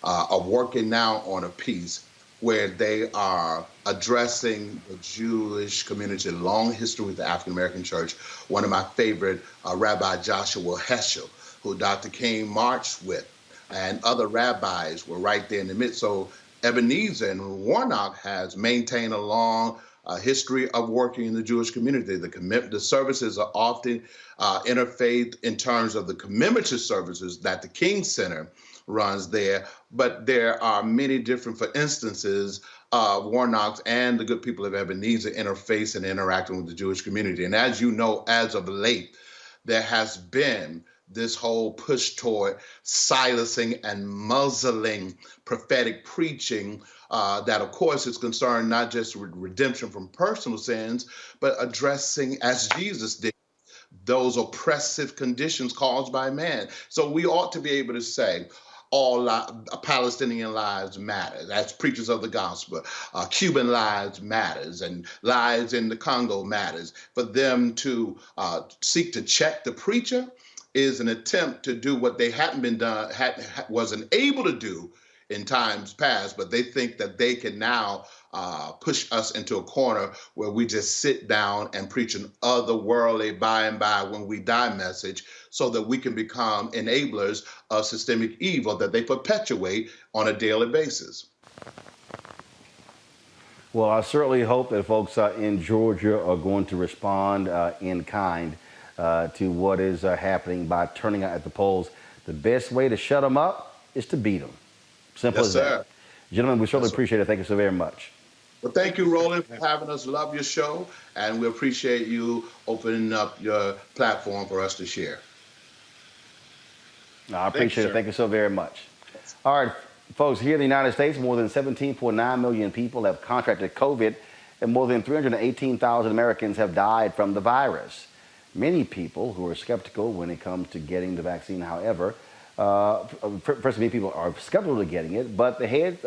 are working now on a piece where they are addressing the Jewish community, long history with the African American church. One of my favorite, Rabbi Joshua Heschel, who Dr. King marched with, and other rabbis were right there in the midst. So Ebenezer and Warnock has maintained a long history of working in the Jewish community. The services are often interfaith in terms of the commemorative services that the King Center runs there, but there are many different, for instances, Warnocks and the good people of Ebenezer interface and interacting with the Jewish community. And as you know, as of late, there has been this whole push toward silencing and muzzling prophetic preaching that, of course, is concerned not just with redemption from personal sins, but addressing, as Jesus did, those oppressive conditions caused by man. So we ought to be able to say, all Palestinian lives matter. As preachers of the gospel, Cuban lives matters, and lives in the Congo matters. For them to seek to check the preacher is an attempt to do what they wasn't able to do in times past, but they think that they can now push us into a corner where we just sit down and preach an otherworldly by and by when we die message, so that we can become enablers of systemic evil that they perpetuate on a daily basis. Well, I certainly hope that folks in Georgia are going to respond in kind to what is happening by turning out at the polls. The best way to shut them up is to beat them. Simple as that. Gentlemen, we certainly appreciate it. Thank you so very much. Well, thank you, Roland, for having us. Love your show, and we appreciate you opening up your platform for us to share. I appreciate it. Thank you so very much. All right, folks, here in the United States, more than 17.9 million people have contracted COVID, and more than 318,000 Americans have died from the virus. Many people who are skeptical when it comes to getting the vaccine, however, first, many people are skeptical of getting it, but the head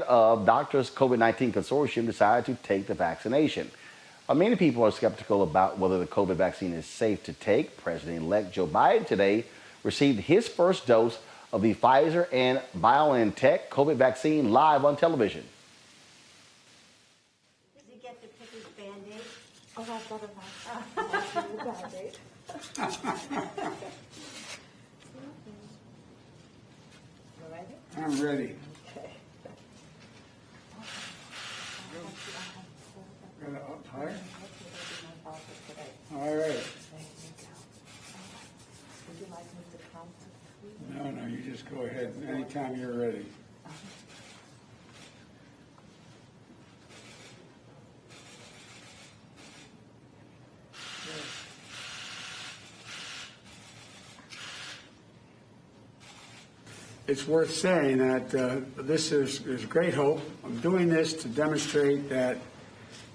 of Doctors COVID-19 Consortium decided to take the vaccination. Many people are skeptical about whether the COVID vaccine is safe to take. President-elect Joe Biden today received his first dose of the Pfizer and BioNTech COVID vaccine live on television. Did he get to pick his Band-Aid? Oh, that's better than Band-Aid. I'm ready. Okay. Got it up higher? All right. Would you like me to count to 3? No, you just go ahead anytime you're ready. It's worth saying that there's great hope. I'm doing this to demonstrate that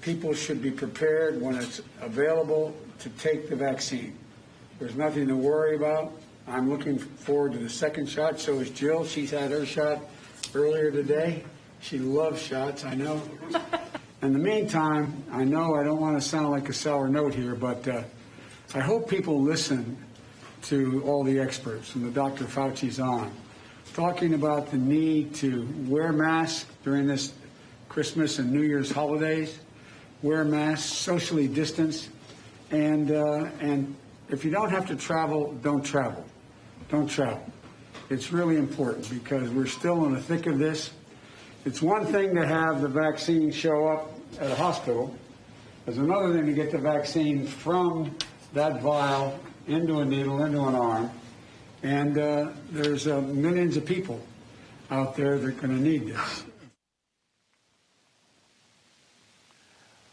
people should be prepared when it's available to take the vaccine. There's nothing to worry about. I'm looking forward to the second shot. So is Jill. She's had her shot earlier today. She loves shots, I know. In the meantime, I know I don't want to sound like a sour note here, but I hope people listen to all the experts and the Dr. Fauci's on, talking about the need to wear masks during this Christmas and New Year's holidays, wear masks, socially distance, and if you don't have to travel, don't travel. Don't travel. It's really important because we're still in the thick of this. It's one thing to have the vaccine show up at a hospital. There's another thing to get the vaccine from that vial into a needle, into an arm. And there's millions of people out there that are going to need this.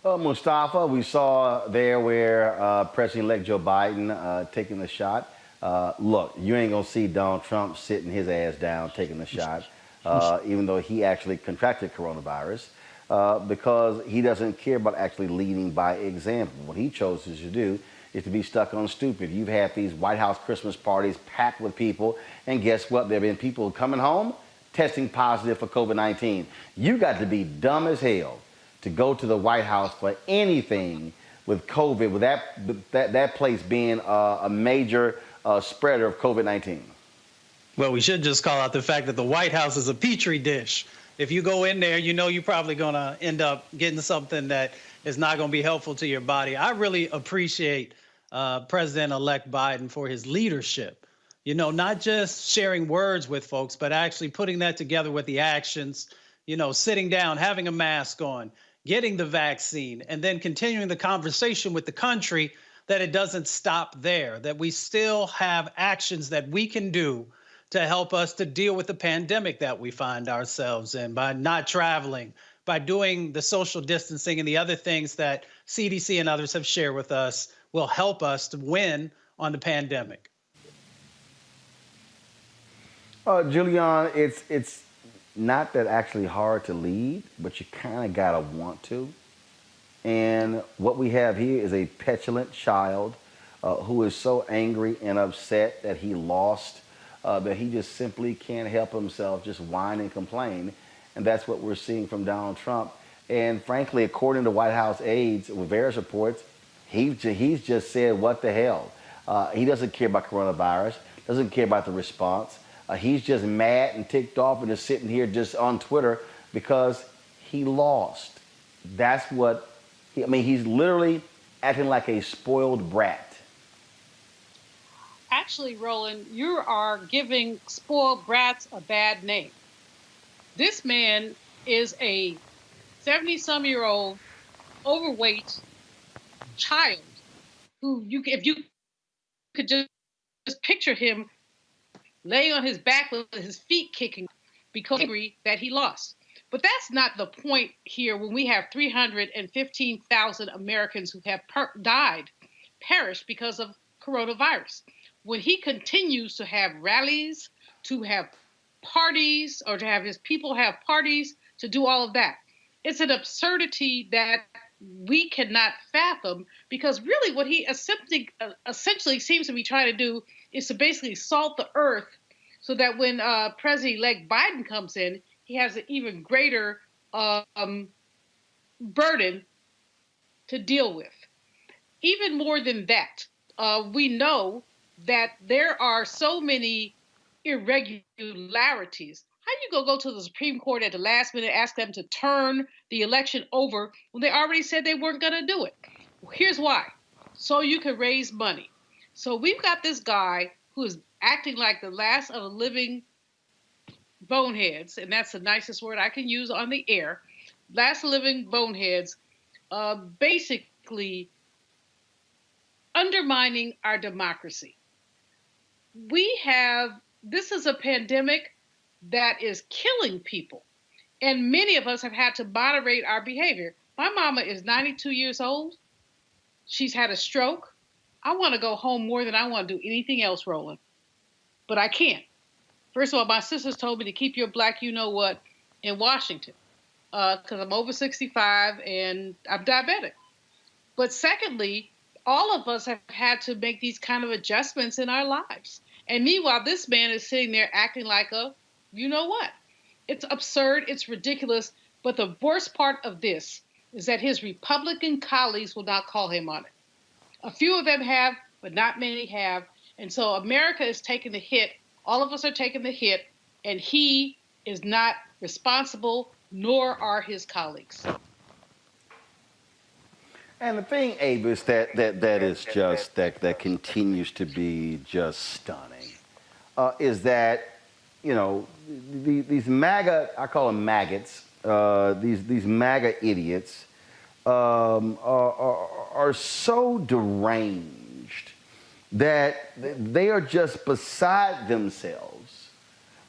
Mustafa, we saw there where President-elect Joe Biden taking the shot. Look, you ain't going to see Donald Trump sitting his ass down taking the shot, even though he actually contracted coronavirus, because he doesn't care about actually leading by example. What he chose to do is to be stuck on stupid. You've had these White House Christmas parties packed with people, and guess what? There have been people coming home testing positive for COVID-19. You got to be dumb as hell to go to the White House for anything with COVID, with that place being a major spreader of COVID-19. Well, we should just call out the fact that the White House is a petri dish. If you go in there, you know you're probably going to end up getting something that is not going to be helpful to your body. I really appreciate President-elect Biden for his leadership. You know, not just sharing words with folks, but actually putting that together with the actions, you know, sitting down, having a mask on, getting the vaccine, and then continuing the conversation with the country that it doesn't stop there, that we still have actions that we can do to help us to deal with the pandemic that we find ourselves in by not traveling, by doing the social distancing and the other things that CDC and others have shared with us will help us to win on the pandemic. Julian, it's not that actually hard to lead, but you kind of got to want to. And what we have here is a petulant child who is so angry and upset that he lost, that he just simply can't help himself, just whine and complain. And that's what we're seeing from Donald Trump. And frankly, according to White House aides with various reports, he's just said, what the hell? He doesn't care about coronavirus, doesn't care about the response. He's just mad and ticked off and is sitting here just on Twitter because he lost. That's what, he's literally acting like a spoiled brat. Actually, Roland, you are giving spoiled brats a bad name. This man is a 70-some-year-old overweight child who, if you could just picture him laying on his back with his feet kicking because angry that he lost. But that's not the point here when we have 315,000 Americans who have perished because of coronavirus. When he continues to have rallies, to have parties, or to have his people have parties, to do all of that, it's an absurdity that we cannot fathom, because really what he essentially seems to be trying to do is to basically salt the earth so that when President-elect Biden comes in, he has an even greater burden to deal with. Even more than that, we know that there are so many irregularities. How you gonna go to the Supreme Court at the last minute, ask them to turn the election over when they already said they weren't gonna do it? Here's why. So you can raise money. So we've got this guy who is acting like the last of the living boneheads, and that's the nicest word I can use on the air. Last living boneheads, basically undermining our democracy. This is a pandemic that is killing people. And many of us have had to moderate our behavior. My mama is 92 years old. She's had a stroke. I want to go home more than I want to do anything else, Roland. But I can't. First of all, my sisters told me to keep your black you-know-what in Washington because I'm over 65 and I'm diabetic. But secondly, all of us have had to make these kind of adjustments in our lives. And meanwhile, this man is sitting there acting like a you-know-what. It's absurd. It's ridiculous. But the worst part of this is that his Republican colleagues will not call him on it. A few of them have, but not many have. And so America is taking the hit. All of us are taking the hit. And he is not responsible, nor are his colleagues. And the thing, Avis, that is just, that continues to be just stunning, is that, you know, these MAGA, I call them maggots, these MAGA idiots are so deranged that they are just beside themselves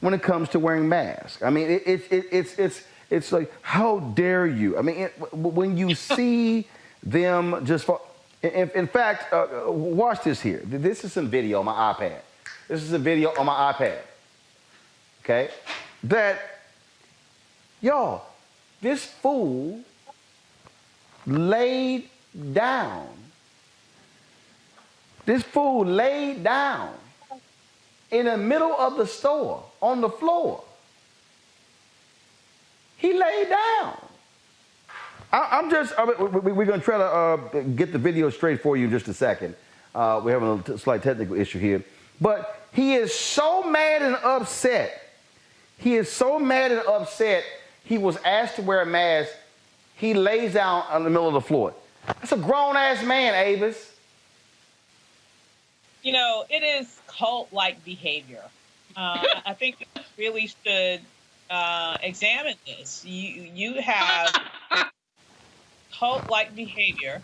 when it comes to wearing masks. I mean, it's like, how dare you? I mean, when you see them just, in fact, watch this here. This is some video on my iPad. This is a video on my iPad. Okay? That, y'all, this fool laid down. This fool laid down in the middle of the store on the floor. He laid down. We're going to try to get the video straight for you in just a second. We're having a slight technical issue here. But he is so mad and upset. He is so mad and upset, he was asked to wear a mask. He lays down in the middle of the floor. That's a grown-ass man, Avis. You know, it is cult-like behavior. I think we really should examine this. You have cult-like behavior.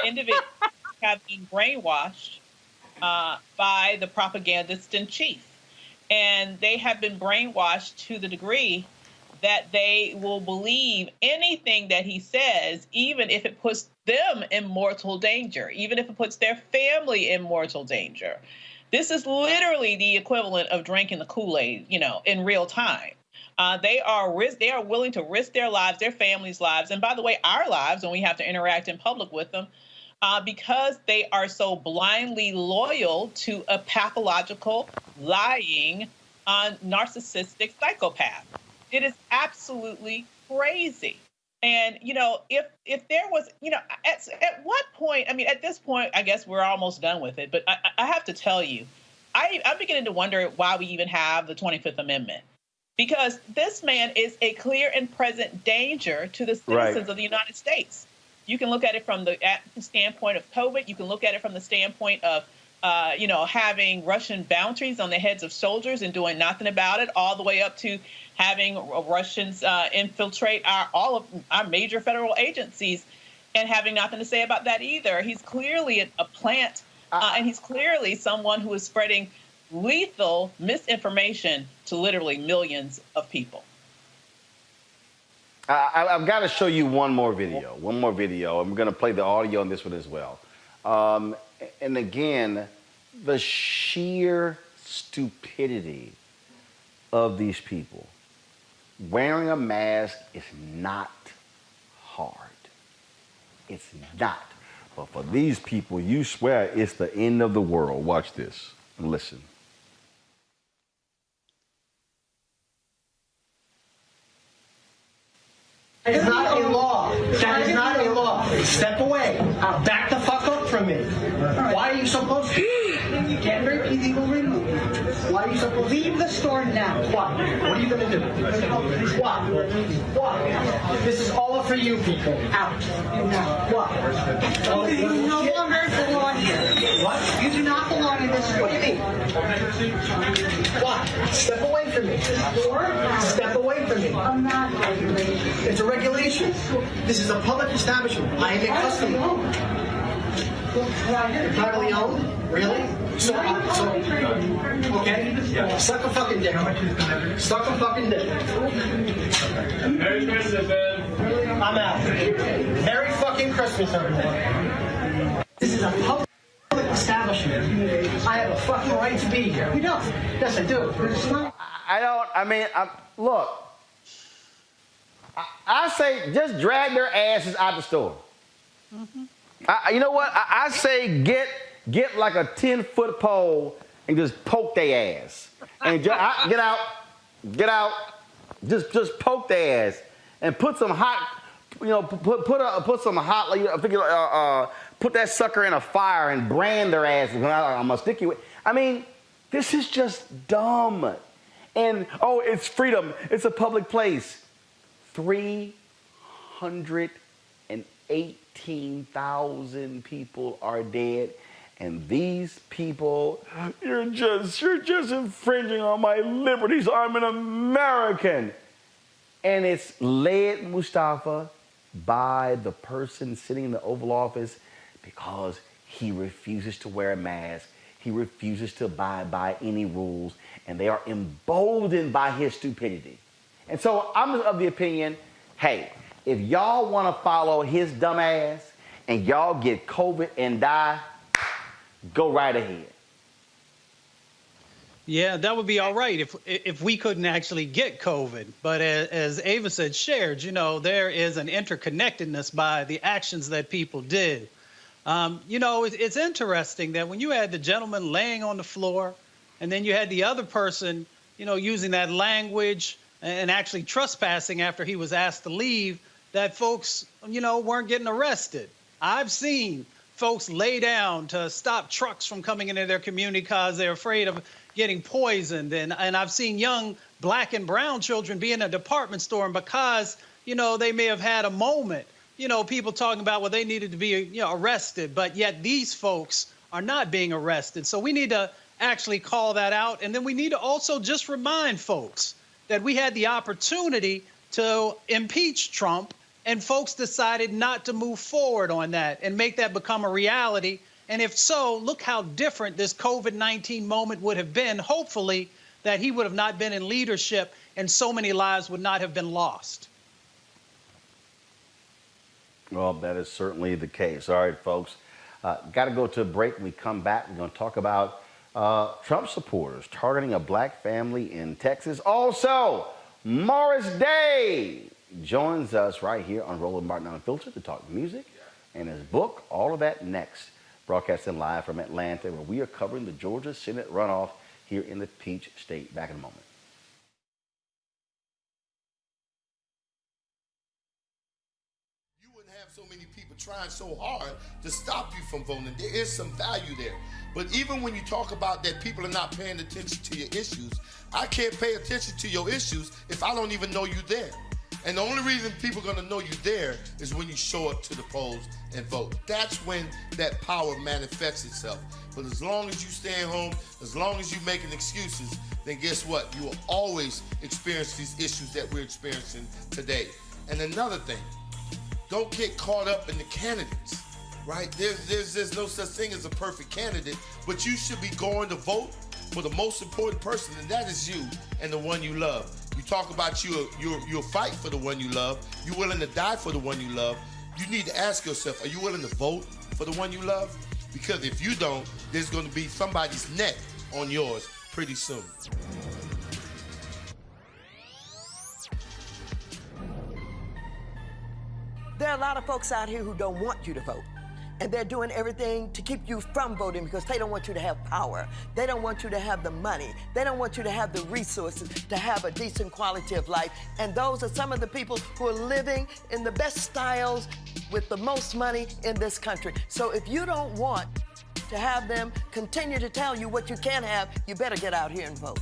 Individuals have been brainwashed by the propagandist in chief. And they have been brainwashed to the degree that they will believe anything that he says, even if it puts them in mortal danger, even if it puts their family in mortal danger. This is literally the equivalent of drinking the Kool-Aid, you know, in real time. They are willing to risk their lives, their families' lives, and by the way, our lives when we have to interact in public with them, because they are so blindly loyal to a pathological, lying, narcissistic psychopath. It is absolutely crazy. And, you know, if there was, you know, at what point, I mean, at this point, I guess we're almost done with it. But I have to tell you, I'm beginning to wonder why we even have the 25th Amendment. Because this man is a clear and present danger to the citizens of the United States. You can look at it from the standpoint of COVID. You can look at it from the standpoint of, you know, having Russian bounties on the heads of soldiers and doing nothing about it, all the way up to having Russians infiltrate all of our major federal agencies and having nothing to say about that either. He's clearly a plant, and he's clearly someone who is spreading lethal misinformation to literally millions of people. I've got to show you one more video, and we're going to play the audio on this one as well. And again, the sheer stupidity of these people. Wearing a mask is not hard. It's not. But for these people, you swear it's the end of the world. Watch this and listen. That is not a law. That is not a law. Step away. Back the fuck up from me. Why are you so close? You can't break illegal removal. Why Are you supposed to leave the store now? What? What are you going to do? What? This is all for you people. Out. What? You no longer belong here. What? You do not belong in this store. What do you mean? What? Step away from me. Step away from me. I'm not regulation. It's a regulation. This is a public establishment. I am a customer. Privately owned? Really? So, okay? Suck a fucking dick. Suck a fucking dick. Merry Christmas, man. I'm out. Merry fucking Christmas, everyone. This is a public establishment. I have a fucking right to be here. You don't. Yes, I do. Look. I say just drag their asses out the store. Mm-hmm. You know what? I say get like a 10-foot pole and just poke their ass. And get out. Just poke their ass and put some hot, put some hot. Put that sucker in a fire and brand their ass. I'm gonna stick you with. I mean, this is just dumb. And it's freedom. It's a public place. 318,000 people are dead, and these people, you're just infringing on my liberties. I'm an American. And it's led, Mustafa, by the person sitting in the Oval Office because he refuses to wear a mask. He refuses to abide by any rules, and they are emboldened by his stupidity. And so I'm of the opinion, hey, if y'all want to follow his dumb ass and y'all get COVID and die, go right ahead. Yeah, that would be all right if we couldn't actually get COVID. But as Ava said, shared, there is an interconnectedness by the actions that people did. It's interesting that when you had the gentleman laying on the floor and then you had the other person, using that language and actually trespassing after he was asked to leave, that folks, weren't getting arrested. I've seen folks lay down to stop trucks from coming into their community because they're afraid of getting poisoned. And I've seen young black and brown children be in a department store, and because, they may have had a moment, people talking about, well, they needed to be arrested, but yet these folks are not being arrested. So we need to actually call that out. And then we need to also just remind folks that we had the opportunity to impeach Trump, and folks decided not to move forward on that and make that become a reality. And if so, look how different this COVID-19 moment would have been. Hopefully that he would have not been in leadership and so many lives would not have been lost. Well, that is certainly the case. All right, folks, got to go to a break. When we come back, we're going to talk about Trump supporters targeting a black family in Texas. Also, Morris Day joins us right here on Roland Martin Unfiltered to talk music and his book. All of that next. Broadcasting live from Atlanta, where we are covering the Georgia Senate runoff here in the Peach State. Back in a moment. You wouldn't have so many people trying so hard to stop you from voting. There is some value there. But even when you talk about that people are not paying attention to your issues, I can't pay attention to your issues if I don't even know you there. And the only reason people are going to know you there is when you show up to the polls and vote. That's when that power manifests itself. But as long as you stay home, as long as you're making excuses, then guess what? You will always experience these issues that we're experiencing today. And another thing, don't get caught up in the candidates, right? There's no such thing as a perfect candidate, but you should be going to vote for the most important person, and that is you and the one you love. You talk about you'll fight for the one you love. You're willing to die for the one you love. You need to ask yourself, are you willing to vote for the one you love? Because if you don't, there's going to be somebody's neck on yours pretty soon. There are a lot of folks out here who don't want you to vote. And they're doing everything to keep you from voting because they don't want you to have power. They don't want you to have the money. They don't want you to have the resources to have a decent quality of life. And those are some of the people who are living in the best styles with the most money in this country. So if you don't want to have them continue to tell you what you can't have, you better get out here and vote.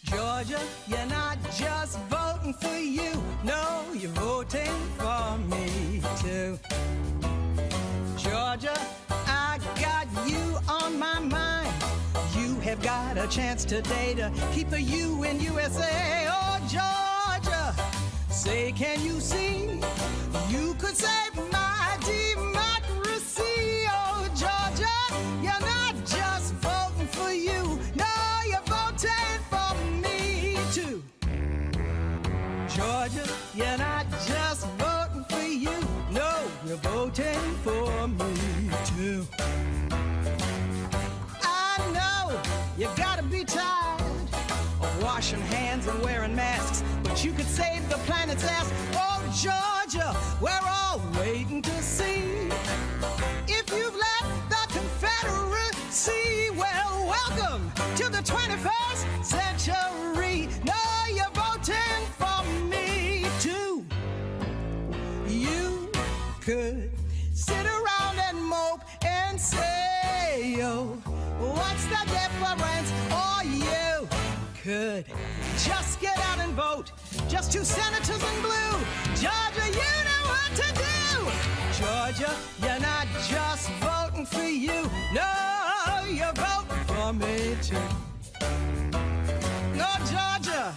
Georgia, you're not just voting for you. No, you're voting for me too. Georgia, I got you on my mind. You have got a chance today to keep the U in USA. Oh, Georgia, say, can you see? You could save my democracy. Oh, Georgia, you're not just voting for you. No, you're voting for me too. Georgia, you're not just voting for you. No, you're voting for me too. I know you gotta be tired of washing hands and wearing masks, but you could save the planet's ass. Oh, Georgia, we're all waiting to see if you've left the Confederacy. Well, welcome to the 21st century. No, you're voting for me too. You could sit around and mope and say, oh, what's the difference? Or you could just get out and vote. Just 2 senators in blue. Georgia, you know what to do. Georgia, you're not just voting for you. No, you're voting for me too. No, Georgia,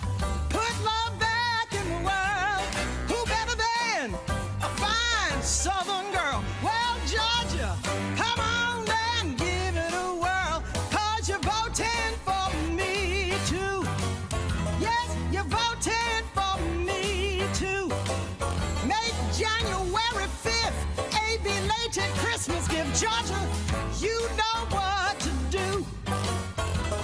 put love back in the world. Who better than a fine Southern girl? Well, Georgia, come on and give it a whirl, 'cause you're voting for me too. Yes, you're voting for me too. Make January 5th a belated Christmas gift. Georgia, you know what to do.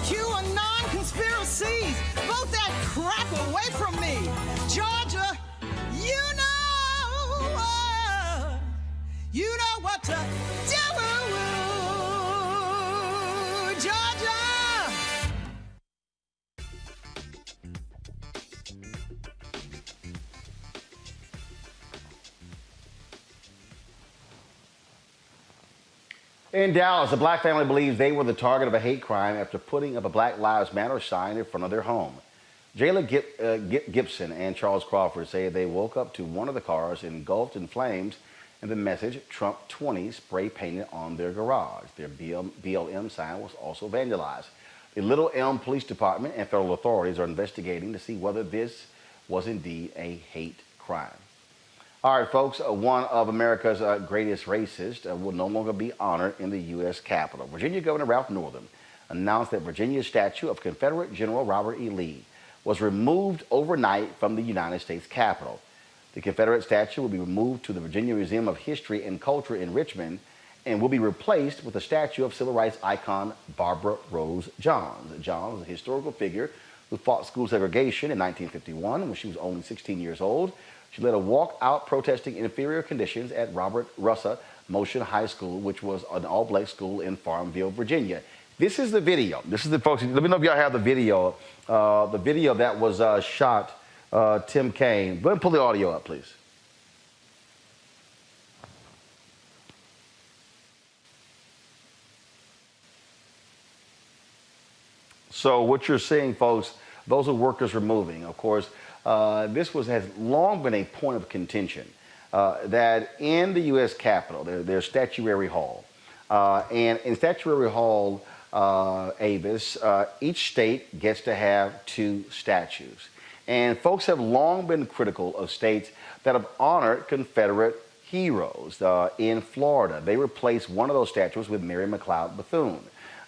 QAnon conspiracies, vote that crap away from me. Georgia, you know what to do. Georgia. In Dallas, a black family believes they were the target of a hate crime after putting up a Black Lives Matter sign in front of their home. Jayla Gibson and Charles Crawford say they woke up to one of the cars engulfed in flames and the message Trump 20 spray painted on their garage. Their BLM sign was also vandalized. The Little Elm Police Department and federal authorities are investigating to see whether this was indeed a hate crime. All right, folks, one of America's greatest racists will no longer be honored in the U.S. Capitol. Virginia Governor Ralph Northam announced that Virginia's statue of Confederate General Robert E. Lee was removed overnight from the United States Capitol. The Confederate statue will be removed to the Virginia Museum of History and Culture in Richmond and will be replaced with a statue of civil rights icon Barbara Rose Johns. Johns is a historical figure who fought school segregation in 1951 when she was only 16 years old. She led a walkout protesting inferior conditions at Robert Russa Motion High School, which was an all-black school in Farmville, Virginia. This is the video. This is the folks. Let me know if y'all have the video. The video that was shot. Tim Kaine. Go ahead and pull the audio up, please. So what you're seeing, folks, those are workers removing. Of course, this has long been a point of contention that in the U.S. Capitol, there's Statuary Hall. And in Statuary Hall, Avis, each state gets to have 2 statues. And folks have long been critical of states that have honored Confederate heroes. In Florida, they replaced one of those statues with Mary McLeod Bethune.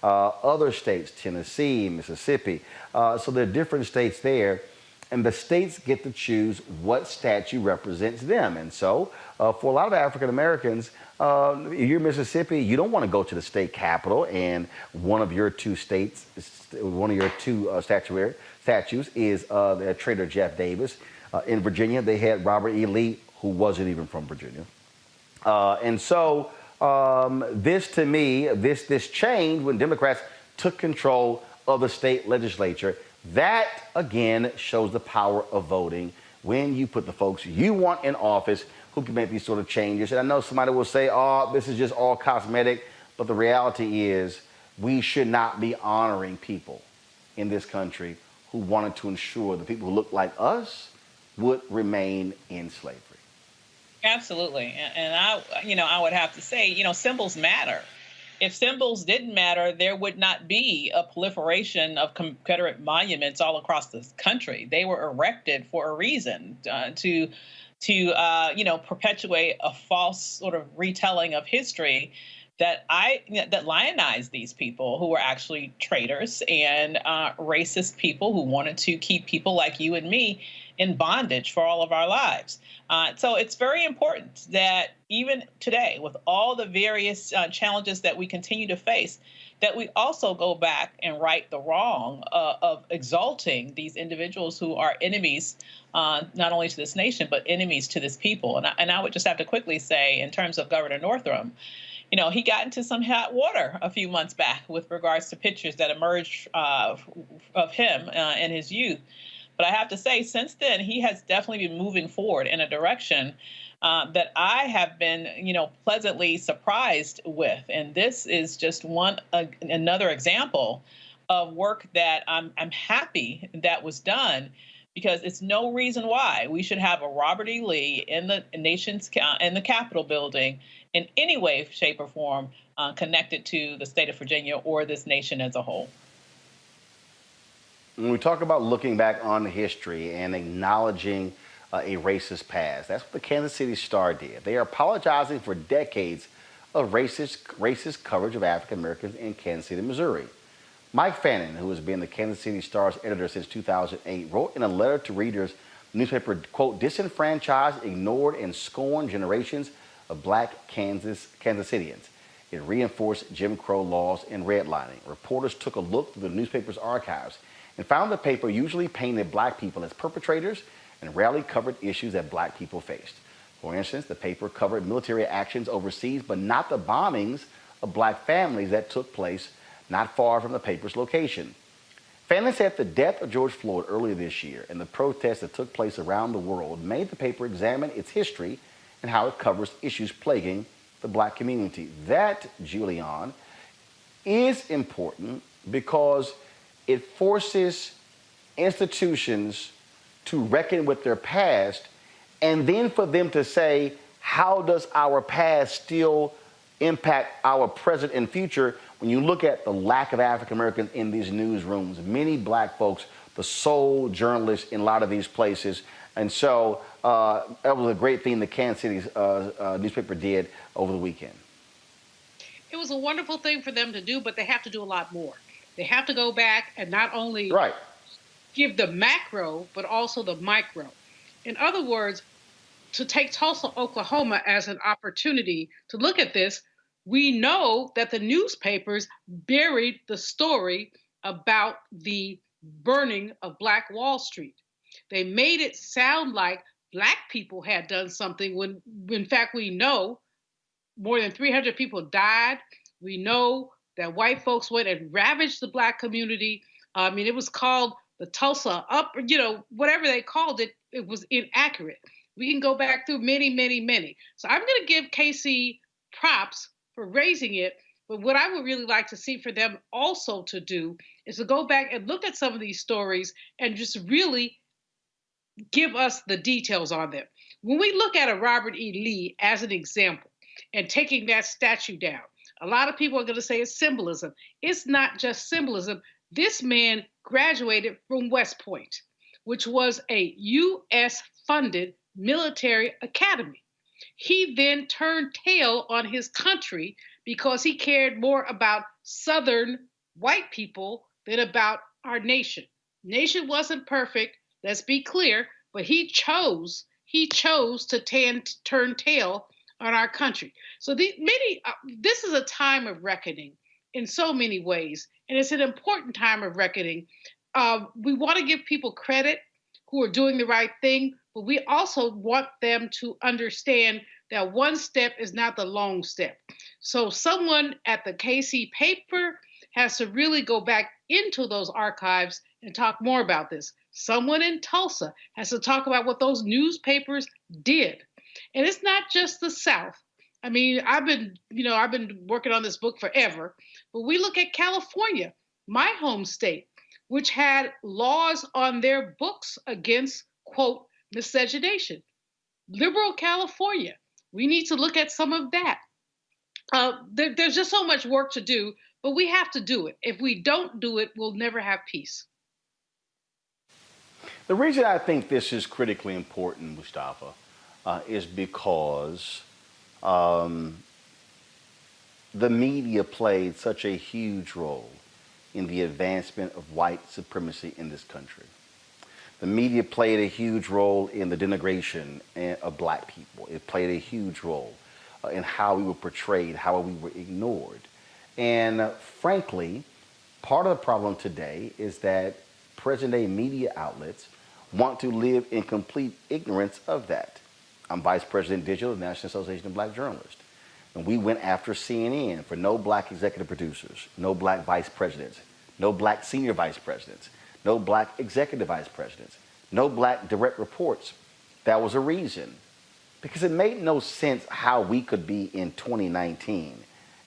Other states, Tennessee, Mississippi, so there are different states there. and the states get to choose what statue represents them. And so, for a lot of African Americans, if you're Mississippi, you don't want to go to the state capitol, and one of your two statues is Trader Jeff Davis. In Virginia, they had Robert E. Lee, who wasn't even from Virginia. And so, this to me, this changed when Democrats took control of the state legislature. That, again, shows the power of voting when you put the folks you want in office who can make these sort of changes. And I know somebody will say, oh, this is just all cosmetic. But the reality is we should not be honoring people in this country who wanted to ensure the people who look like us would remain in slavery. Absolutely. And I would have to say, symbols matter. If symbols didn't matter, there would not be a proliferation of Confederate monuments all across this country. They were erected for a reason, to perpetuate a false sort of retelling of history that lionized these people who were actually traitors and racist people who wanted to keep people like you and me in bondage for all of our lives. So it's very important that even today, with all the various challenges that we continue to face, that we also go back and right the wrong of exalting these individuals who are enemies, not only to this nation, but enemies to this people. And I would just have to quickly say, in terms of Governor Northam, he got into some hot water a few months back with regards to pictures that emerged of him in his youth. But I have to say, since then, he has definitely been moving forward in a direction that I have been, pleasantly surprised with. And this is just another example of work that I'm happy that was done, because it's no reason why we should have a Robert E. Lee in the Capitol building in any way, shape, or form connected to the state of Virginia or this nation as a whole. When we talk about looking back on history and acknowledging a racist past, that's what the Kansas City Star did. They are apologizing for decades of racist coverage of African Americans in Kansas City, Missouri. Mike Fannin, who has been the Kansas City Star's editor since 2008, wrote in a letter to readers, the newspaper, quote, disenfranchised, ignored, and scorned generations of black Kansas Cityans. It reinforced Jim Crow laws and redlining. Reporters took a look through the newspaper's archives and found the paper usually painted black people as perpetrators and rarely covered issues that black people faced. For instance, the paper covered military actions overseas, but not the bombings of black families that took place not far from the paper's location. Fannin said the death of George Floyd earlier this year and the protests that took place around the world made the paper examine its history and how it covers issues plaguing the black community. That, Julian, is important because it forces institutions to reckon with their past, and then for them to say, how does our past still impact our present and future? When you look at the lack of African Americans in these newsrooms, many black folks, the sole journalists in a lot of these places. And so that was a great thing the Kansas City newspaper did over the weekend. It was a wonderful thing for them to do, but they have to do a lot more. They have to go back and not only give the macro, but also the micro. In other words, to take Tulsa, Oklahoma as an opportunity to look at this, we know that the newspapers buried the story about the burning of Black Wall Street. They made it sound like black people had done something when in fact we know more than 300 people died. We know that white folks went and ravaged the black community. I mean, it was called the Tulsa Up, whatever they called it, it was inaccurate. We can go back through many, many, many. So I'm going to give KC props for raising it. But what I would really like to see for them also to do is to go back and look at some of these stories and just really give us the details on them. When we look at a Robert E. Lee as an example and taking that statue down, a lot of people are going to say it's symbolism. It's not just symbolism. This man graduated from West Point, which was a U.S.-funded military academy. He then turned tail on his country because he cared more about Southern white people than about our nation. Nation wasn't perfect. Let's be clear. But he chose to turn tail on our country. So this is a time of reckoning in so many ways, and it's an important time of reckoning. We want to give people credit who are doing the right thing, but we also want them to understand that one step is not the long step. So someone at the KC paper has to really go back into those archives and talk more about this. Someone in Tulsa has to talk about what those newspapers did. And it's not just the South. I mean, I've been working on this book forever, but we look at California, my home state, which had laws on their books against, quote, miscegenation. Liberal California. We need to look at some of that. There's just so much work to do, but we have to do it. If we don't do it, we'll never have peace. The reason I think this is critically important, Mustafa, is because the media played such a huge role in the advancement of white supremacy in this country. The media played a huge role in the denigration of black people. It played a huge role in how we were portrayed, how we were ignored. And frankly, part of the problem today is that present-day media outlets want to live in complete ignorance of that. I'm Vice President Digital of the National Association of Black Journalists. And we went after CNN for no black executive producers, no black vice presidents, no black senior vice presidents, no black executive vice presidents, no black direct reports. That was a reason. Because it made no sense how we could be in 2019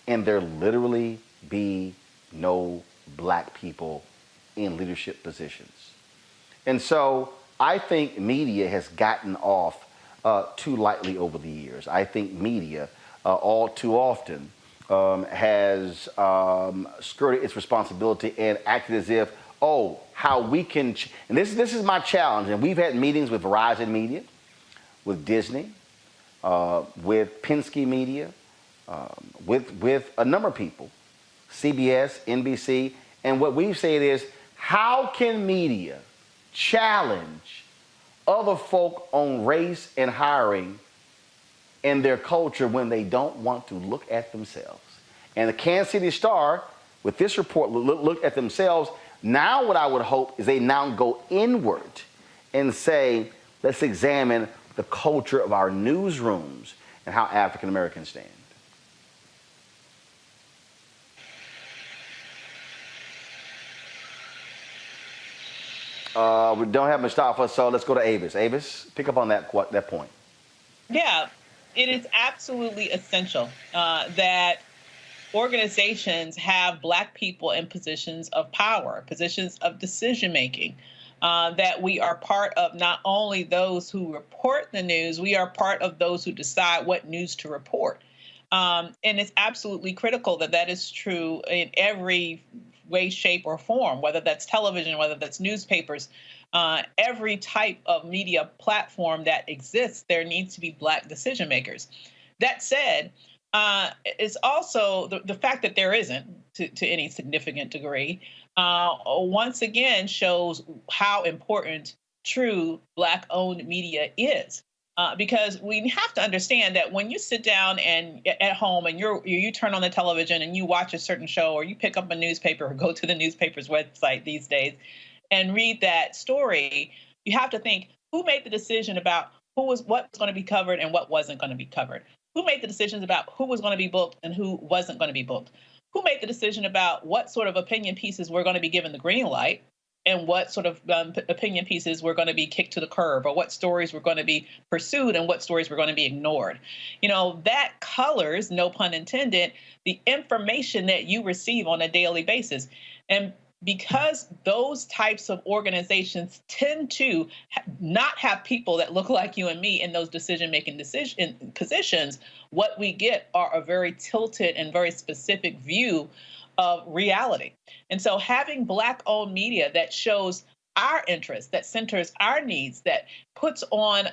and there literally be no black people in leadership positions. And so I think media has gotten off too lightly over the years. I think media all too often has skirted its responsibility and acted as if, oh, how we can, and this is my challenge, and we've had meetings with Verizon Media, with Disney, with Penske Media, with a number of people, CBS, NBC, and what we've said is, how can media challenge other folk on race and hiring and their culture when they don't want to look at themselves? And the Kansas City Star, with this report, looked at themselves. Now what I would hope is they now go inward and say, let's examine the culture of our newsrooms and how African Americans stand. We don't have Mustafa, so let's go to Avis. Avis, pick up on that point. Yeah, it is absolutely essential that organizations have black people in positions of power, positions of decision making, that we are part of not only those who report the news, we are part of those who decide what news to report. And it's absolutely critical that that is true in every way, shape, or form, whether that's television, whether that's newspapers, every type of media platform that exists, there needs to be black decision makers. That said, it's also the fact that there isn't to any significant degree, once again shows how important true black-owned media is. Because we have to understand that when you sit down and at home and you turn on the television and you watch a certain show, or you pick up a newspaper or go to the newspaper's website these days and read that story, you have to think, who made the decision about what was going to be covered and what wasn't going to be covered? Who made the decisions about who was going to be booked and who wasn't going to be booked? Who made the decision about what sort of opinion pieces were going to be given the green light and what sort of opinion pieces were going to be kicked to the curb, or what stories were going to be pursued and what stories were going to be ignored? You know, that colors, no pun intended, the information that you receive on a daily basis. And because those types of organizations tend to not have people that look like you and me in those decision-making positions, what we get are a very tilted and very specific view of reality. And so having black-owned media that shows our interests, that centers our needs, that puts on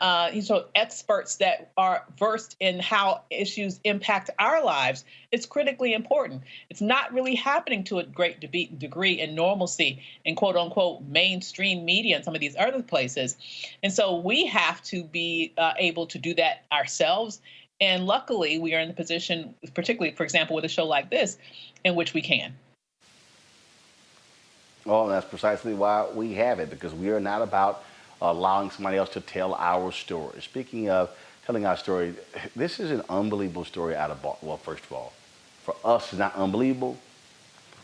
experts that are versed in how issues impact our lives, it's critically important. It's not really happening to a great degree in normalcy in quote unquote mainstream media and some of these other places. And so we have to be able to do that ourselves. And luckily, we are in the position, particularly, for example, with a show like this, in which we can. Well, that's precisely why we have it, because we are not about allowing somebody else to tell our story. Speaking of telling our story, this is an unbelievable story out of Baltimore. Well, first of all, for us, it's not unbelievable.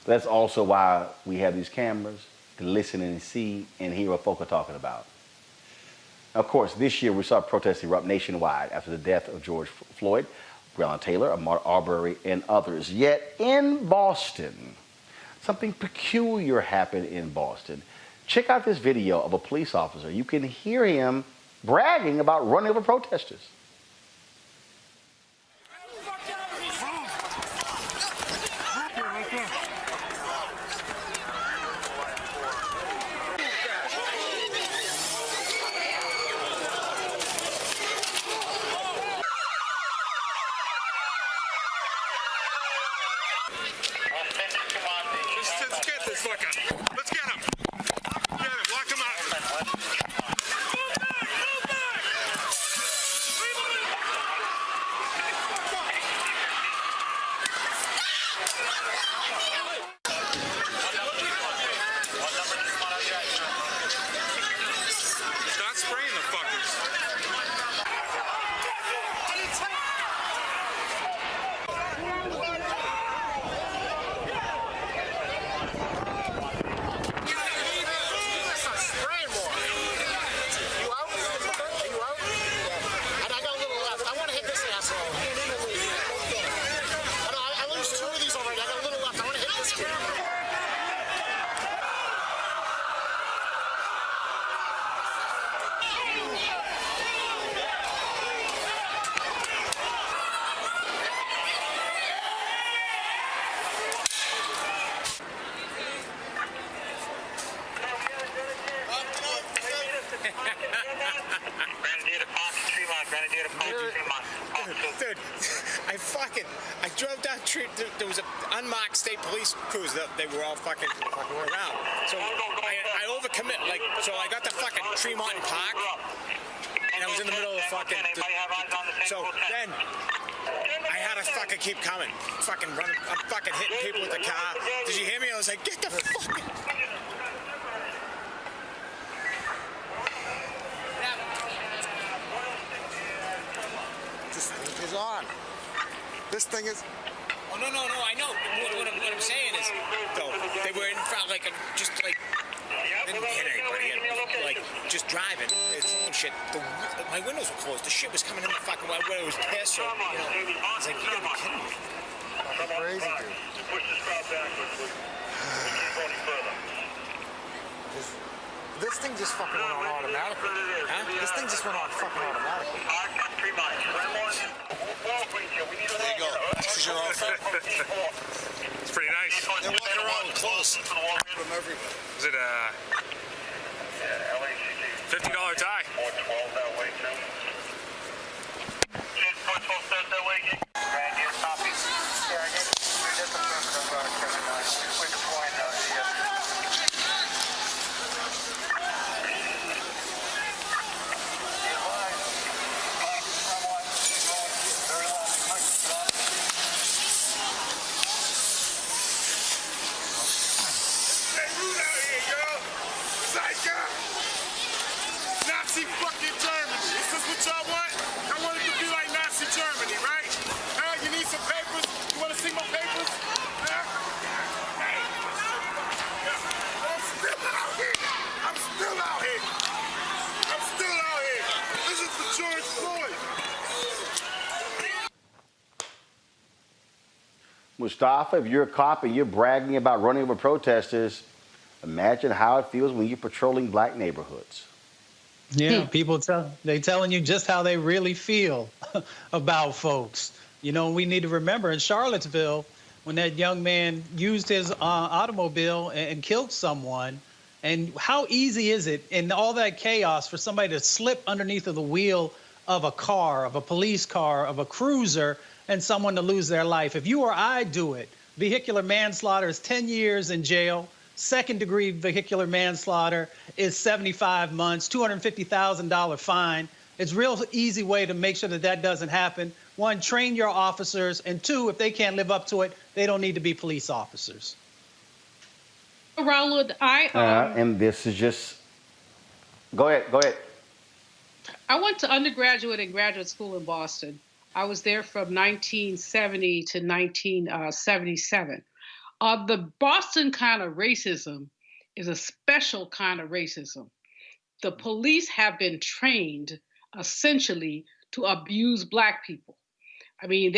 That's also why we have these cameras to listen and see and hear what folk are talking about. Of course, this year we saw protests erupt nationwide after the death of George Floyd, Breonna Taylor, Ahmaud Arbery, and others. Yet in Boston, something peculiar happened in Boston. Check out this video of a police officer. You can hear him bragging about running over protesters. Let's get this fucker. Let's get him. Get him. Lock him up. Start spraying the fuckers. Dude, I drove down the street. There was an unmarked state police cruiser. They were all fucking around. So I overcommit. So I got to fucking Tremont Park, and I was in the middle of fucking. So then I had to fucking keep coming. Fucking running. I'm fucking hitting people with the car. Did you hear me? I was like, get the fucking. Is on. This thing is. Oh no! I know. What I'm saying is, though, they were in front, just didn't hit anybody, just driving. It's own shit. My windows were closed. The shit was coming in the fucking way. It was pissed. So, it's like, you gotta be kidding me. Fucking crazy, dude. Push this crowd backwards, please. Going further. This thing just fucking went on automatically. Huh? This thing just went on fucking automatically. There you go. This is your outfit. It's pretty nice. They're walking around close. From everywhere. Is it a $50 tie? Nazi fucking Germany. Is this what y'all want? I want it to be like Nazi Germany, right? You need some papers? You want to see my papers? I'm still out here. I'm still out here. I'm still out here. This is for George Floyd. Mustafa, if you're a cop and you're bragging about running over protesters, imagine how it feels when you're patrolling black neighborhoods. Yeah, people telling you just how they really feel about folks. We need to remember in Charlottesville, when that young man used his automobile and killed someone, And how easy is it in all that chaos for somebody to slip underneath of the wheel of a car, of a police car, of a cruiser, and someone to lose their life? If you or I do it, vehicular manslaughter is 10 years in jail. Second-degree vehicular manslaughter is 75 months, $250,000 fine. It's a real easy way to make sure that that doesn't happen. One, train your officers, and two, if they can't live up to it, they don't need to be police officers. Roland, and this is just, go ahead. I went to undergraduate and graduate school in Boston. I was there from 1970 to 1977. The Boston kind of racism is a special kind of racism. The police have been trained essentially to abuse Black people. I mean,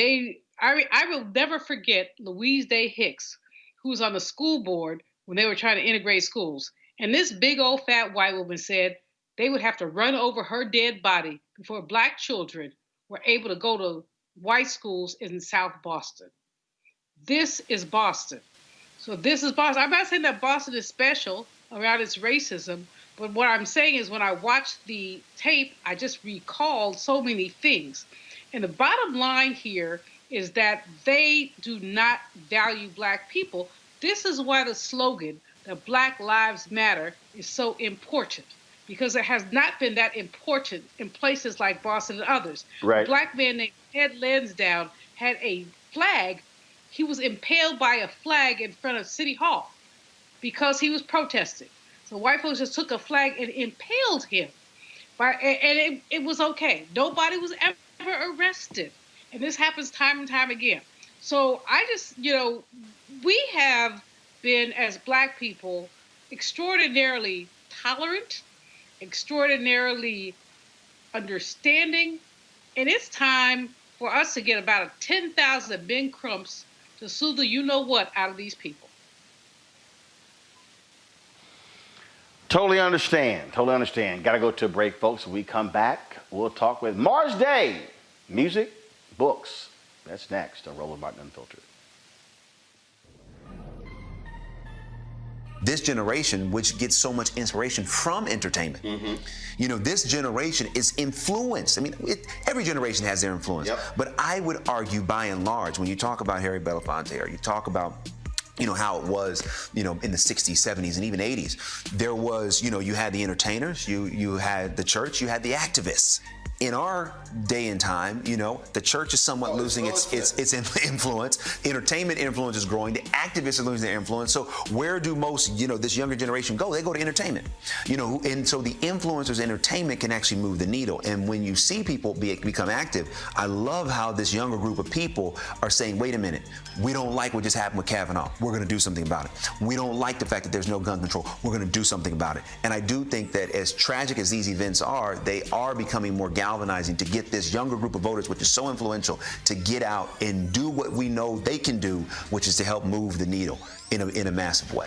I will never forget Louise Day Hicks, who was on the school board when they were trying to integrate schools. And this big old fat white woman said they would have to run over her dead body before Black children were able to go to white schools in South Boston. This is Boston. So this is Boston. I'm not saying that Boston is special around its racism, but what I'm saying is when I watched the tape, I just recalled so many things. And the bottom line here is that they do not value Black people. This is why the slogan, that Black Lives Matter, is so important, because it has not been that important in places like Boston and others. Right. A Black man named Ted Lansdowne had a flag. He was impaled by a flag in front of City Hall because he was protesting. So white folks just took a flag and impaled him. And it was okay. Nobody was ever arrested. And this happens time and time again. So I just, we have been, as Black people, extraordinarily tolerant, extraordinarily understanding, and it's time for us to get about 10,000 Ben Crumps to sue the you-know-what out of these people. Totally understand. Got to go to a break, folks. When we come back, we'll talk with Mars Day. Music, books. That's next on Roland Martin Unfiltered. This generation, which gets so much inspiration from entertainment, this generation is influenced. I mean, every generation has their influence. Yep. But I would argue, by and large, when you talk about Harry Belafonte, or you talk about how it was, in the 60s, 70s, and even 80s, there was, you had the entertainers, you had the church, you had the activists. In our day and time, the church is somewhat losing its influence. Entertainment influence is growing. The activists are losing their influence. So where do most, this younger generation go? They go to entertainment. And so the influencers' entertainment can actually move the needle. And when you see people become active, I love how this younger group of people are saying, wait a minute, we don't like what just happened with Kavanaugh. We're going to do something about it. We don't like the fact that there's no gun control. We're going to do something about it. And I do think that as tragic as these events are, they are becoming more galvanizing to get this younger group of voters, which is so influential, to get out and do what we know they can do, which is to help move the needle in a massive way.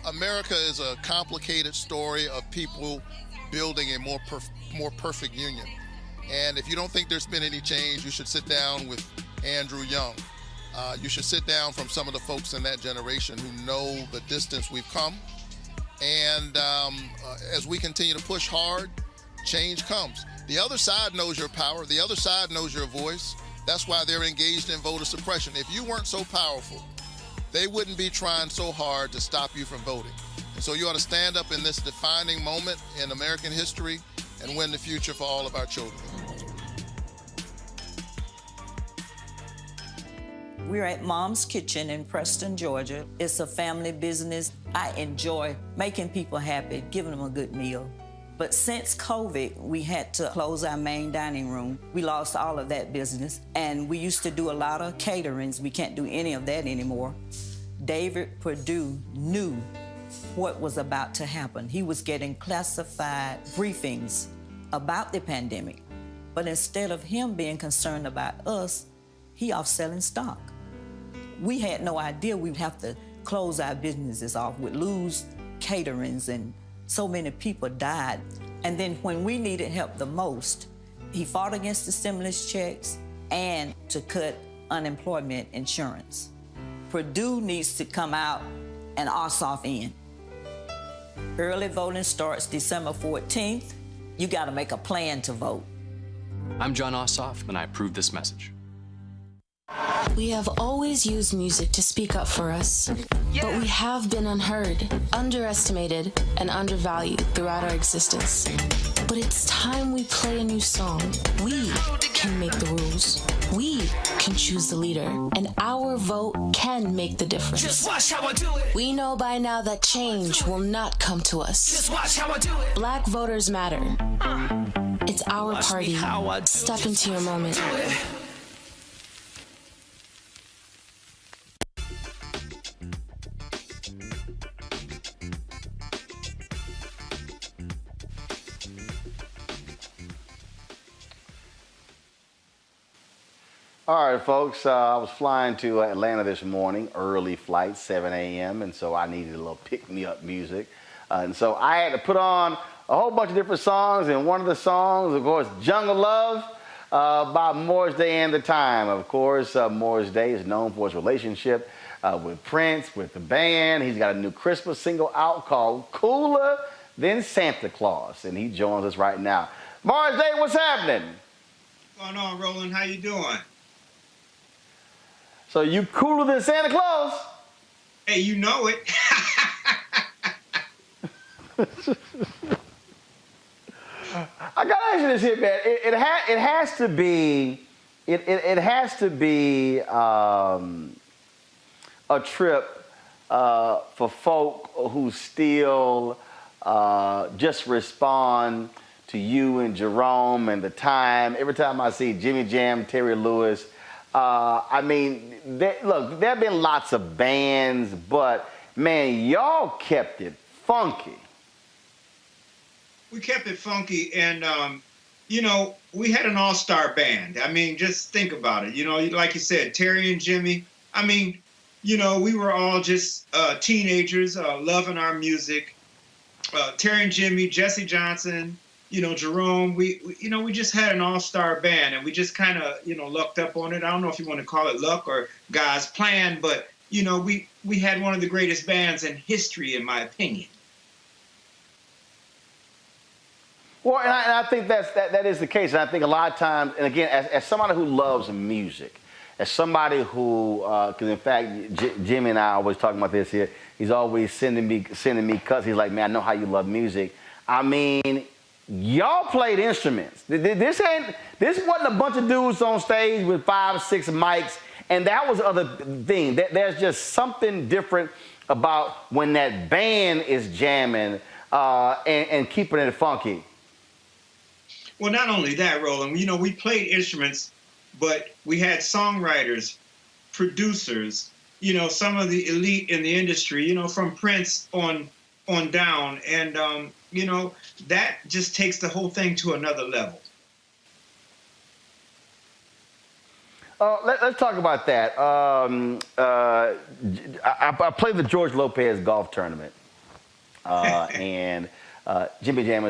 America is a complicated story of people building a more perfect union. And if you don't think there's been any change, you should sit down with Andrew Young. You should sit down from some of the folks in that generation who know the distance we've come. And as we continue to push hard, change comes. The other side knows your power. The other side knows your voice. That's why they're engaged in voter suppression. If you weren't so powerful, they wouldn't be trying so hard to stop you from voting. And so you ought to stand up in this defining moment in American history and win the future for all of our children. We're at Mom's Kitchen in Preston, Georgia. It's a family business. I enjoy making people happy, giving them a good meal. But since COVID, we had to close our main dining room. We lost all of that business. And we used to do a lot of caterings. We can't do any of that anymore. David Perdue knew what was about to happen. He was getting classified briefings about the pandemic. But instead of him being concerned about us, he off selling stock. We had no idea we'd have to close our businesses off. We'd lose caterings, and so many people died. And then when we needed help the most, he fought against the stimulus checks. and to cut unemployment insurance. Purdue needs to come out and Ossoff in. Early voting starts December 14th. You got to make a plan to vote. I'm John Ossoff, and I approve this message. We have always used music to speak up for us, but we have been unheard, underestimated, and undervalued throughout our existence. But it's time we play a new song. We can make the rules. We can choose the leader, and our vote can make the difference. Just watch how I do it. We know by now that change will not come to us. Just watch how I do it. Black voters matter. It's our party. Step into your moment. All right, folks, I was flying to Atlanta this morning, early flight, 7 a.m., and so I needed a little pick-me-up music. And so I had to put on a whole bunch of different songs, and one of the songs, of course, Jungle Love by Morris Day and the Time. Of course, Morris Day is known for his relationship with Prince, with the band. He's got a new Christmas single out called Cooler Than Santa Claus, and he joins us right now. Morris Day, what's happening? What's going on, Roland? How you doing? So you cooler than Santa Claus? Hey, you know it. I gotta ask you this here, man. It has to be a trip for folk who still just respond to you and Jerome and the Time. Every time I see Jimmy Jam, Terry Lewis. I mean, look, there have been lots of bands, but man, y'all kept it funky. We kept it funky, and you know, we had an all-star band. I mean, just think about it. You know, like you said, Terry and Jimmy. I mean, you know, we were all just teenagers loving our music. Terry and Jimmy, Jesse Johnson, you know, Jerome, we just had an all-star band, and we just kind of, you know, lucked up on it. I don't know if you want to call it luck or God's plan, but, you know, we had one of the greatest bands in history, in my opinion. Well, and I think that is the case. And I think a lot of times, and again, as somebody who loves music, as somebody who, because in fact, Jimmy and I are always talking about this here, he's always sending me cuts. He's like, man, I know how you love music. I mean, y'all played instruments. This wasn't a bunch of dudes on stage with 5 or 6 mics, and that was the other thing. There's just something different about when that band is jamming and keeping it funky. Well, not only that, Roland, you know, we played instruments, but we had songwriters, producers, you know, some of the elite in the industry, you know, from Prince on down. And, you know, that just takes the whole thing to another level. Let's talk about that. I played the George Lopez golf tournament, and Jimmy Jam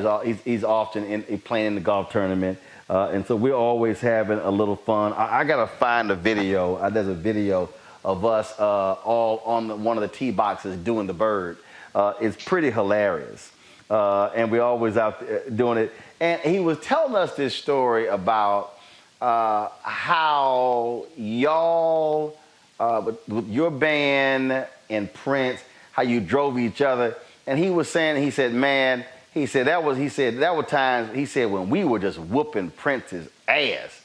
he's often playing in the golf tournament, and so we're always having a little fun. I gotta find a video. There's a video of us all on one of the tee boxes doing the bird. It's pretty hilarious, and we're always out there doing it. And he was telling us this story about how y'all, with your band and Prince, how you drove each other. And he was saying, he said, man, that were times, he said, when we were just whooping Prince's ass.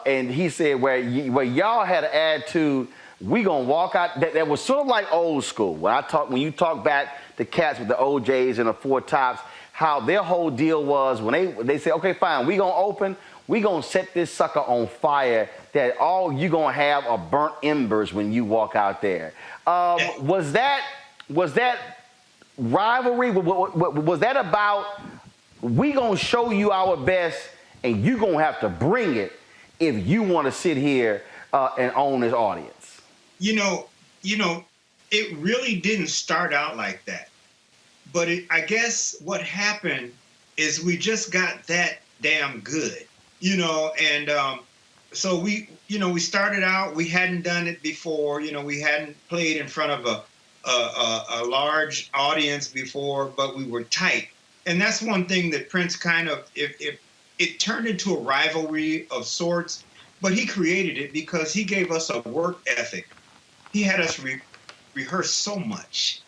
And he said, where y'all had an attitude, we gonna walk out, that was sort of like old school. When you talk back to cats with the OJs and the Four Tops, how their whole deal was when they said, okay, fine, we gonna open, we gonna set this sucker on fire, that all you gonna have are burnt embers when you walk out there. Was that rivalry? Was that about, we gonna show you our best and you gonna have to bring it if you wanna sit here and own this audience? You know, it really didn't start out like that. But I guess what happened is we just got that damn good, you know, and so we, we started out, we hadn't done it before, we hadn't played in front of a large audience before, but we were tight. And that's one thing that Prince kind of, if it turned into a rivalry of sorts, but he created it because he gave us a work ethic. He had us rehearse so much,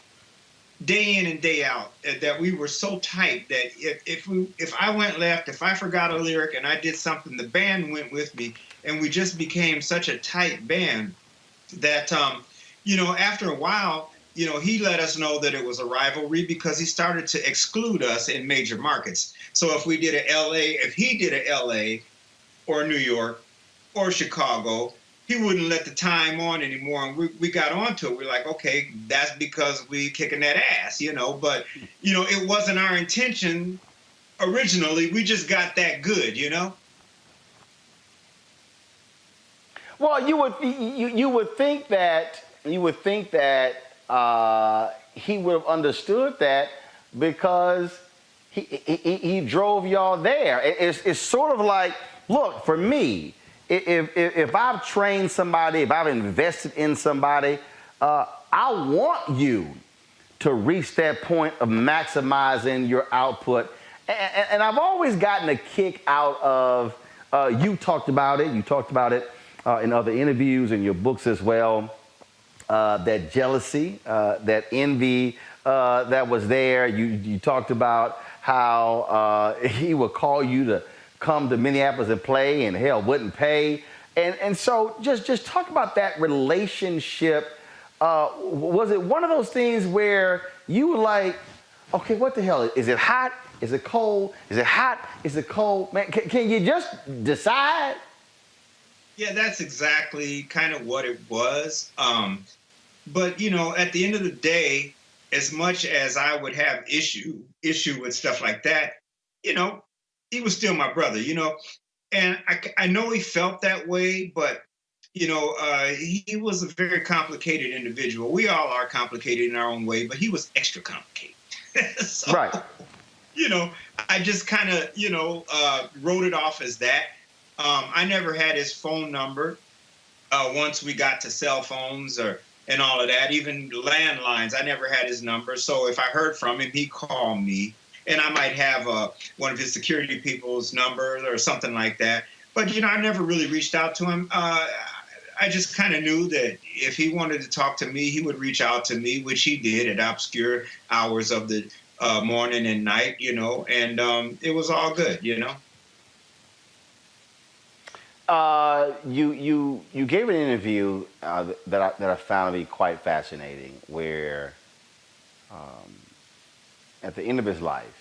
day in and day out, that we were so tight that if I went left, if I forgot a lyric and I did something, the band went with me, and we just became such a tight band that, after a while, he let us know that it was a rivalry because he started to exclude us in major markets. So if we did a LA, if he did a LA or New York or Chicago, he wouldn't let the time on anymore. And we got onto it. We're like, okay, that's because we kicking that ass, but, it wasn't our intention originally. We just got that good, Well, you would think that he would have understood that because he drove y'all there. It's sort of like, look, for me, if I've trained somebody, if I've invested in somebody, I want you to reach that point of maximizing your output. And I've always gotten a kick out of, you talked about it in other interviews, in your books as well, that jealousy, that envy that was there. You talked about how he would call you to come to Minneapolis and play, and hell, wouldn't pay. And so just talk about that relationship. Was it one of those things where you were like, okay, what the hell? Is it hot? Is it cold? Is it hot? Is it cold? Man, can you just decide? Yeah, that's exactly kind of what it was. But, at the end of the day, as much as I would have issue with stuff like that, he was still my brother, and I know he felt that way, but, he was a very complicated individual. We all are complicated in our own way, but he was extra complicated. So, right. I just kind of, wrote it off as that. I never had his phone number once we got to cell phones and all of that, even landlines. I never had his number. So if I heard from him, he'd call me. And I might have one of his security people's numbers or something like that. But, I never really reached out to him. I just kind of knew that if he wanted to talk to me, he would reach out to me, which he did at obscure hours of the morning and night, and it was all good, You gave an interview that I found to be quite fascinating, where at the end of his life,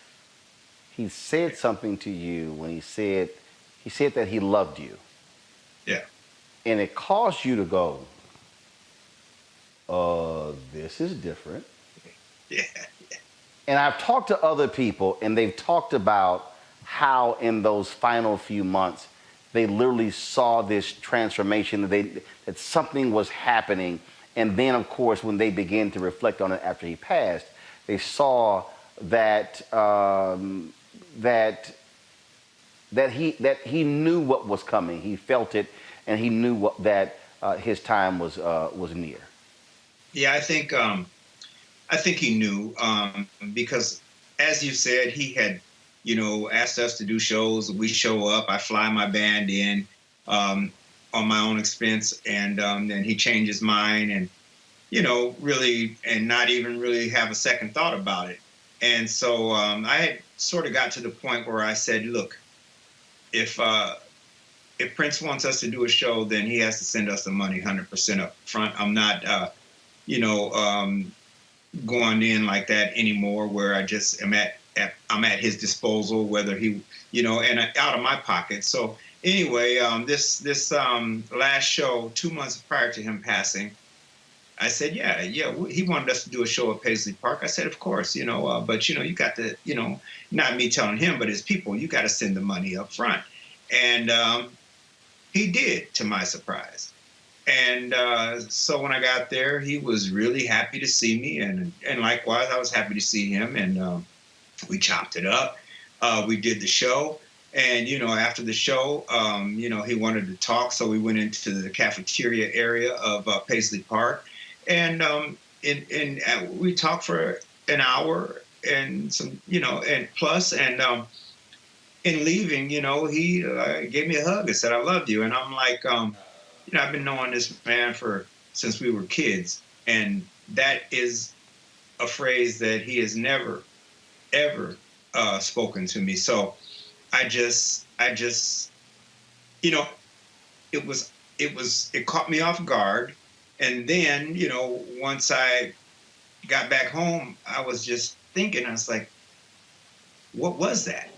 he said something to you when he said that he loved you. Yeah. And it caused you to go, this is different. Yeah. And I've talked to other people, and they've talked about how in those final few months, they literally saw this transformation, that something was happening. And then, of course, when they began to reflect on it after he passed, they saw that that he knew what was coming. He felt it, and he knew that his time was near. Yeah, I think he knew because, as you said, he had asked us to do shows. We show up. I fly my band in on my own expense, and then he changed his mind, and really, and not even really have a second thought about it. And so I had sort of got to the point where I said, look, if Prince wants us to do a show, then he has to send us the money 100% up front. I'm not, going in like that anymore, where I just am I'm at his disposal, whether he, and out of my pocket. So anyway, this last show, 2 months prior to him passing, I said, yeah, he wanted us to do a show at Paisley Park. I said, of course, but you got to, not me telling him, but his people, you got to send the money up front. And he did, to my surprise. And so when I got there, he was really happy to see me, and likewise, I was happy to see him, and we chopped it up. We did the show. And, after the show, he wanted to talk. So we went into the cafeteria area of Paisley Park. And we talked for an hour and some, and plus. And in leaving, he gave me a hug and said, "I love you." And I'm like, I've been knowing this man since we were kids. And that is a phrase that he has never, ever spoken to me. So I just, it caught me off guard. And then, once I got back home, I was just thinking, I was like, what was that?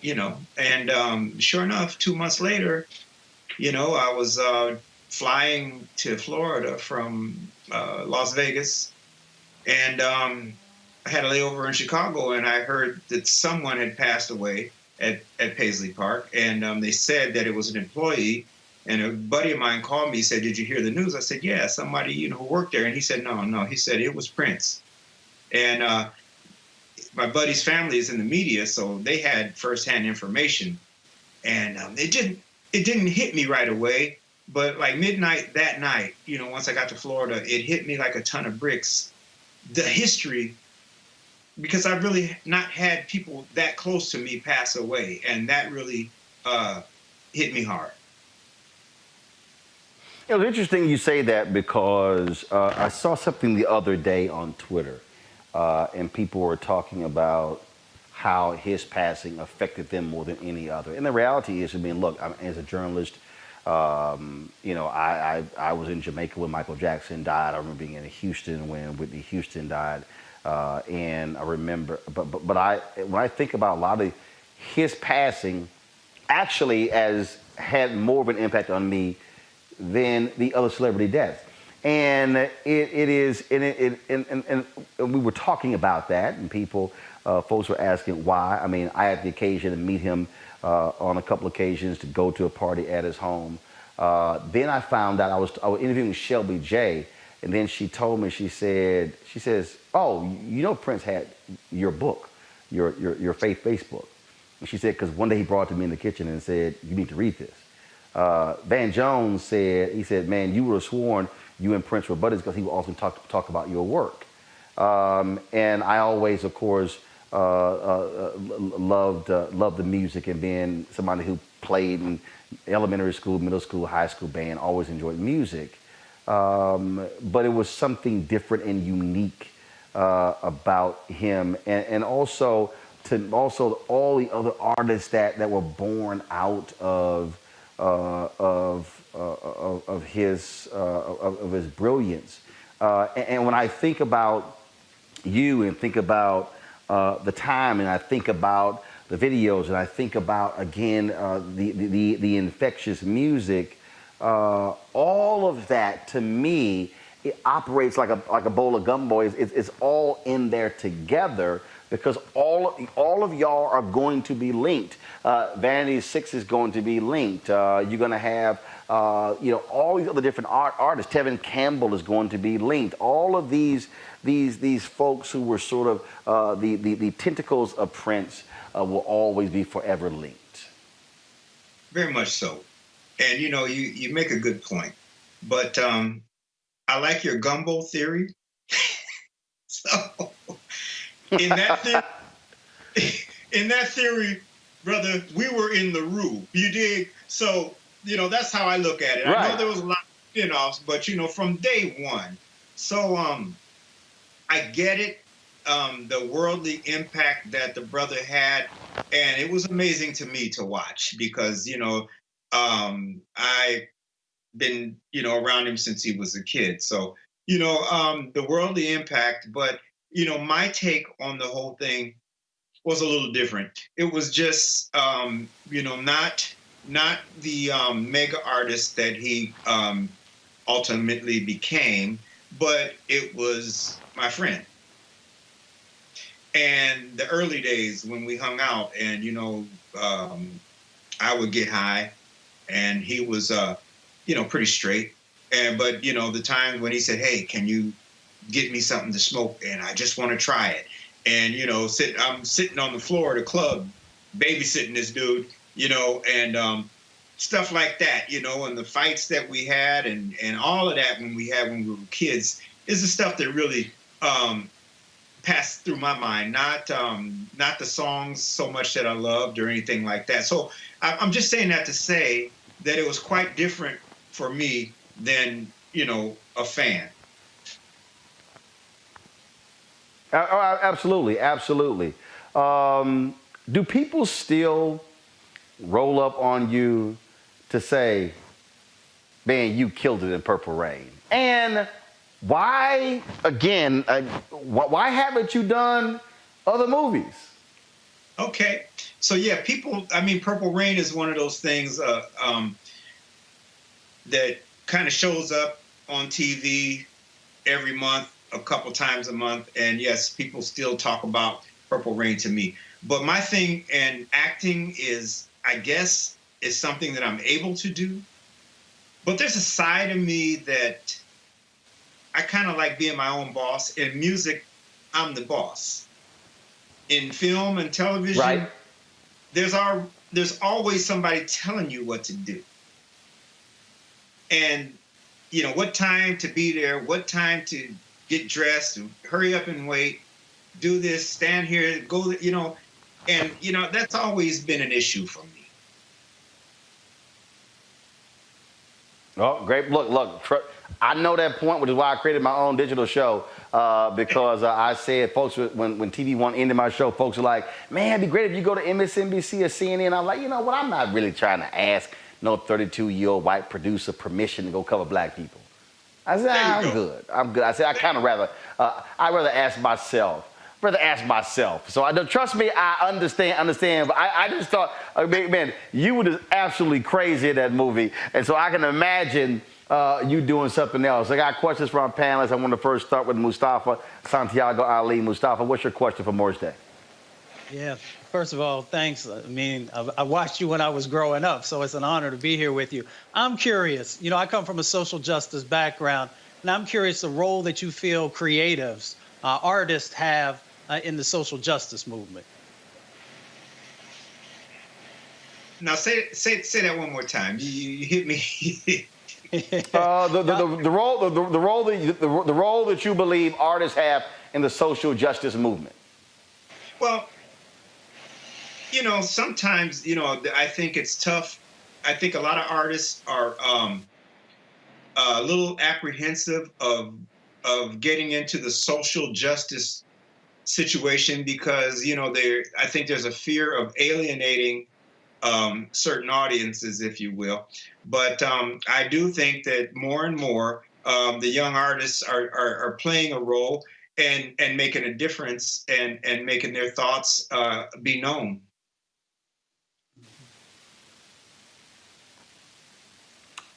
And sure enough, 2 months later, I was flying to Florida from Las Vegas. And I had a layover in Chicago, and I heard that someone had passed away at Paisley Park, and they said that it was an employee. And a buddy of mine called me, he said, "Did you hear the news?" I said, "Yeah, somebody who worked there." And he said, No. He said it was Prince. And my buddy's family is in the media, so they had firsthand information. And it didn't hit me right away, but like midnight that night, once I got to Florida, it hit me like a ton of bricks. The history, because I've really not had people that close to me pass away, and that really hit me hard. It was interesting you say that because I saw something the other day on Twitter, and people were talking about how his passing affected them more than any other. And the reality is, look, as a journalist, I was in Jamaica when Michael Jackson died. I remember being in Houston when Whitney Houston died. And I remember, but when I think about a lot of his passing, actually had more of an impact on me than the other celebrity deaths. And and we were talking about that, and folks were asking why. I had the occasion to meet him on a couple occasions, to go to a party at his home. Then I found out I was interviewing Shelby J, and then she told me, she says, "Oh, Prince had your book, your faith Facebook." And she said, because one day he brought it to me in the kitchen and said, "You need to read this." Van Jones said, "Man, you would have sworn you and Prince were buddies because he would often talk about your work." And I always, of course, loved the music, and being somebody who played in elementary school, middle school, high school band, always enjoyed music. But it was something different and unique about him, and also all the other artists that were born out of his brilliance. And when I think about you and think about the time, and I think about the videos, and I think about, again, the infectious music, all of that, to me, it operates like a bowl of gumbo. It's all in there together, because all of y'all are going to be linked. Vanity 6 is going to be linked. You're going to have all these other different artists. Tevin Campbell is going to be linked. All of these folks who were sort of the tentacles of Prince will always be forever linked. Very much so. And you make a good point. But I like your gumbo theory. So in that theory, brother, we were in the room. You dig? So, that's how I look at it. Right. I know there was a lot of spin-offs, but from day one. So I get it, the worldly impact that the brother had, and it was amazing to me to watch, because I've been around him since he was a kid. So the worldly impact, but my take on the whole thing was a little different. It was just not the mega artist that he ultimately became, but it was my friend. And the early days when we hung out, and I would get high, and he was pretty straight. But the times when he said, "Hey, can you get me something to smoke?" and I just want to try it. And I'm sitting on the floor of the club, babysitting this dude, and stuff like that, and the fights that we had and all of that when we were kids is the stuff that really passed through my mind, not the songs so much that I loved or anything like that. So I'm just saying that to say that it was quite different for me than, a fan. Absolutely, absolutely. Do people still roll up on you to say, man, you killed it in Purple Rain? And why, again, why haven't you done other movies? Okay. So, yeah, Purple Rain is one of those things that kind of shows up on TV every month, a couple times a month. And, yes, people still talk about Purple Rain to me. But my thing in acting is, I guess, is something that I'm able to do. But there's a side of me that I kind of like being my own boss. In music, I'm the boss. In film and television, right, there's always somebody telling you what to do. And, what time to be there, what time to get dressed, hurry up and wait, do this, stand here, go, and, that's always been an issue for me. Oh, great. Look, I know that point, which is why I created my own digital show, because I said, folks, when TV One ended my show, folks were like, man, it'd be great if you go to MSNBC or CNN. I'm like, you know what? I'm not really trying to ask no 32-year-old white producer permission to go cover black people. I said, I'm good. I said, I'd rather ask myself. So trust me, I understand. But I just thought, man, you were just absolutely crazy in that movie. And so I can imagine you doing something else. I got questions from our panelists. I want to first start with Mustafa Santiago Ali. Mustafa, what's your question for Morris Day? Yeah, first of all, thanks. I mean, I watched you when I was growing up, so it's an honor to be here with you. I'm curious. I come from a social justice background, and I'm curious the role that you feel creatives, artists have in the social justice movement. Now say that one more time. You hit me. The role that you believe artists have in the social justice movement. Well, sometimes I think it's tough. I think a lot of artists are a little apprehensive of getting into the social justice situation because I think there's a fear of alienating certain audiences, if you will. But I do think that more and more the young artists are playing a role and making a difference and making their thoughts be known.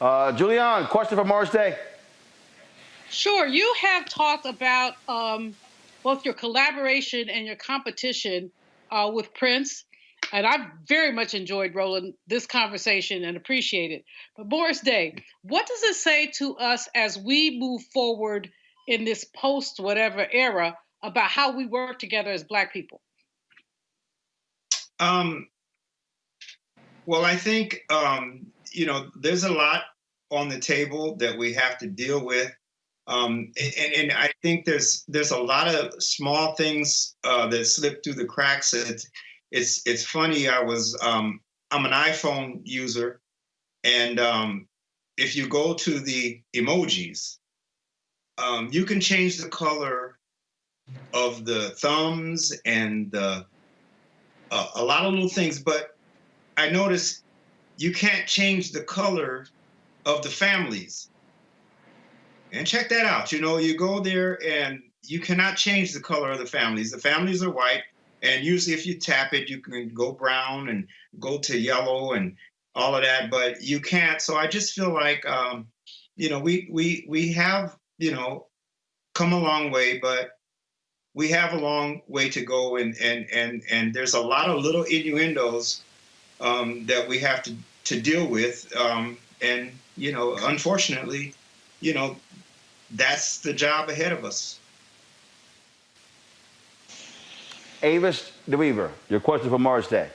Julianne, question for Morris Day. Sure. You have talked about both your collaboration and your competition with Prince. And I've very much enjoyed, Roland, this conversation and appreciate it. But Morris Day, what does it say to us as we move forward in this post-whatever era about how we work together as Black people? Well, I think, there's a lot on the table that we have to deal with. And I think there's a lot of small things that slip through the cracks. It's funny. I'm an iPhone user, and if you go to the emojis, you can change the color of the thumbs and a lot of little things. But I noticed you can't change the color of the families. And check that out. You go there and you cannot change the color of the families. The families are white. And usually if you tap it, you can go brown and go to yellow and all of that, but you can't. So I just feel like, we have, come a long way, but we have a long way to go. And there's a lot of little innuendos that we have to deal with. And, unfortunately, that's the job ahead of us. Avis DeWeaver, your question for Morris Day.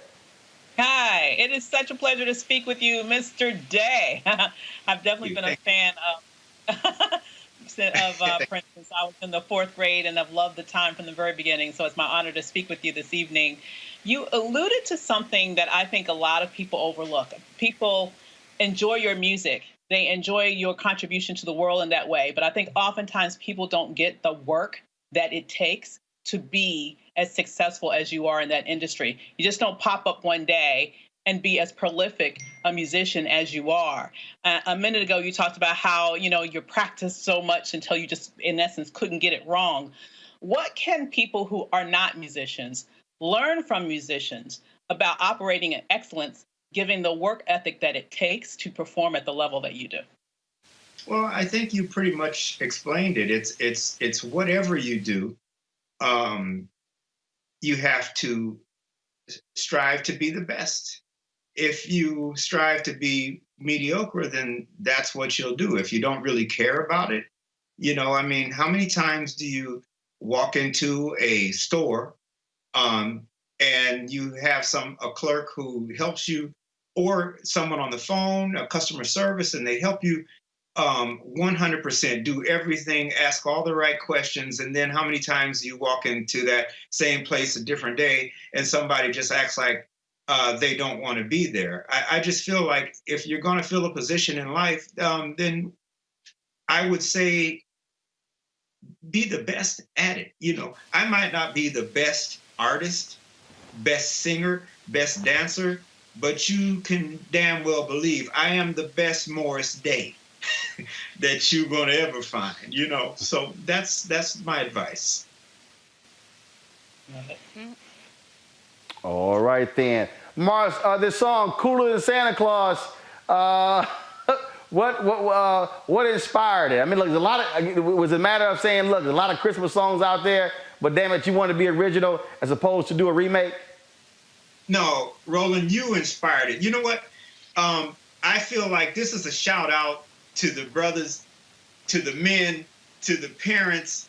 Hi. Day. It is such a pleasure to speak with you, Mr. Day. I've definitely been a fan of Prince since I was in the 4th grade, and I've loved the time from the very beginning. So it's my honor to speak with you this evening. You alluded to something that I think a lot of people overlook. People enjoy your music. They enjoy your contribution to the world in that way. But I think oftentimes people don't get the work that it takes to be as successful as you are in that industry. You just don't pop up one day and be as prolific a musician as you are. A minute ago, you talked about how, you practiced so much until you just, in essence, couldn't get it wrong. What can people who are not musicians learn from musicians about operating in excellence, given the work ethic that it takes to perform at the level that you do? Well, I think you pretty much explained it. It's whatever you do, you have to strive to be the best. If you strive to be mediocre, then that's what you'll do. If you don't really care about it, how many times do you walk into a store and you have a clerk who helps you, or someone on the phone, a customer service, and they help you 100%, do everything, ask all the right questions, and then how many times you walk into that same place a different day and somebody just acts like they don't want to be there. I just feel like if you're going to fill a position in life, then I would say be the best at it. I might not be the best artist, best singer, best dancer, but you can damn well believe I am the best Morris Day that you're going to ever find, So that's my advice. All right, then. Morris, this song, Cooler Than Santa Claus, what inspired it? I mean, look, was it a matter of saying, look, there's a lot of Christmas songs out there, but damn it, you want to be original as opposed to do a remake? No, Roland, you inspired it. You know what? I feel like this is a shout out to the brothers, to the men, to the parents,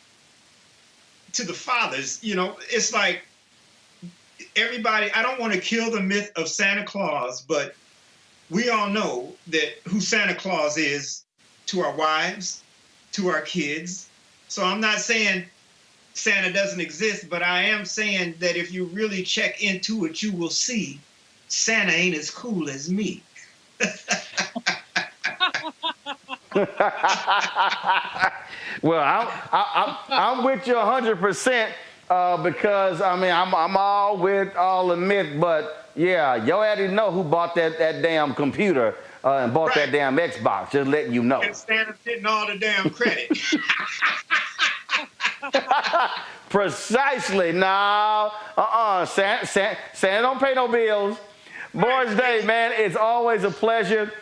to the fathers. It's like everybody, I don't want to kill the myth of Santa Claus, but we all know that who Santa Claus is to our wives, to our kids. So I'm not saying Santa doesn't exist, but I am saying that if you really check into it, you will see Santa ain't as cool as me. Well, I'm with you 100% because I'm all with all the myth, but yeah, yo already know who bought that damn computer and bought that damn Xbox. Just letting you know. And Santa's getting all the damn credit. Precisely. No. Santa don't pay no bills. Morris Day, man, it's always a pleasure.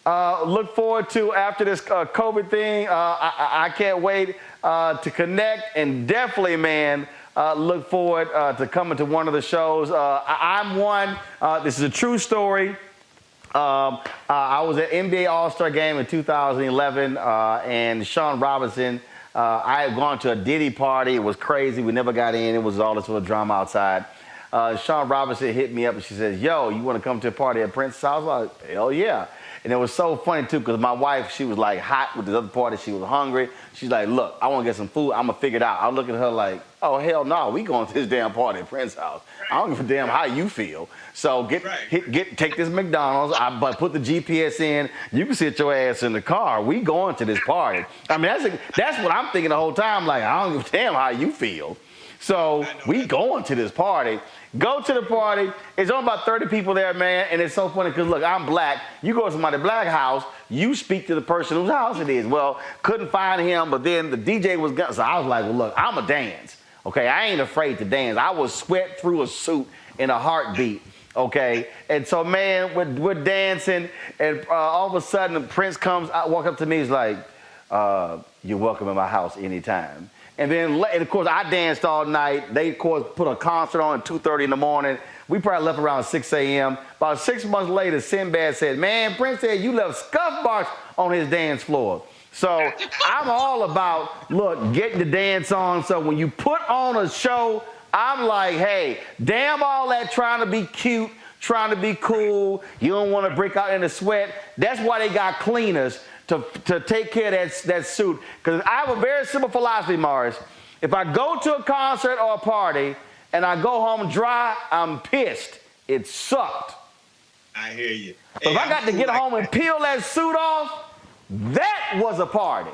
Look forward to after this COVID thing. I can't wait to connect, and definitely, man, look forward to coming to one of the shows. I'm one. This is a true story. I was at NBA All-Star Game in 2011, and Sean Robinson. I had gone to a Diddy party. It was crazy. We never got in. It was all this sort of drama outside. Sean Robinson hit me up and she says, yo, you want to come to a party at Prince's house? I was like, hell yeah. And it was so funny, too, because my wife, she was, like, hot with this other party. She was hungry. She's like, look, I want to get some food. I'm going to figure it out. I look at her like, oh, hell no. We going to this damn party at Prince's house. I don't give a damn how you feel. So take this McDonald's. Put the GPS in. You can sit your ass in the car. We going to this party. I mean, that's what I'm thinking the whole time. Like, I don't give a damn how you feel. So we going to this party. Go to the party. It's only about 30 people there, man. And it's so funny because, look, I'm black. You go to somebody's black house, you speak to the person whose house it is. Well, couldn't find him, but then the DJ was gone. So I was like, well, look, I'm a dance. Okay, I ain't afraid to dance. I will sweat through a suit in a heartbeat. Okay, and so, man, we're dancing. And all of a sudden, Prince comes, walk up to me. He's like, you're welcome in my house anytime. And then, of course, I danced all night. They, of course, put a concert on at 2:30 in the morning. We probably left around 6 a.m. About 6 months later, Sinbad said, man, Prince said you left scuff marks on his dance floor. So I'm all about, look, getting the dance on. So when you put on a show, I'm like, hey, damn all that trying to be cute, trying to be cool. You don't want to break out in a sweat. That's why they got cleaners to take care of that suit. Because I have a very simple philosophy, Morris. If I go to a concert or a party and I go home dry, I'm pissed. It sucked. I hear you. But if I got to get home and peel that suit off, that was a party.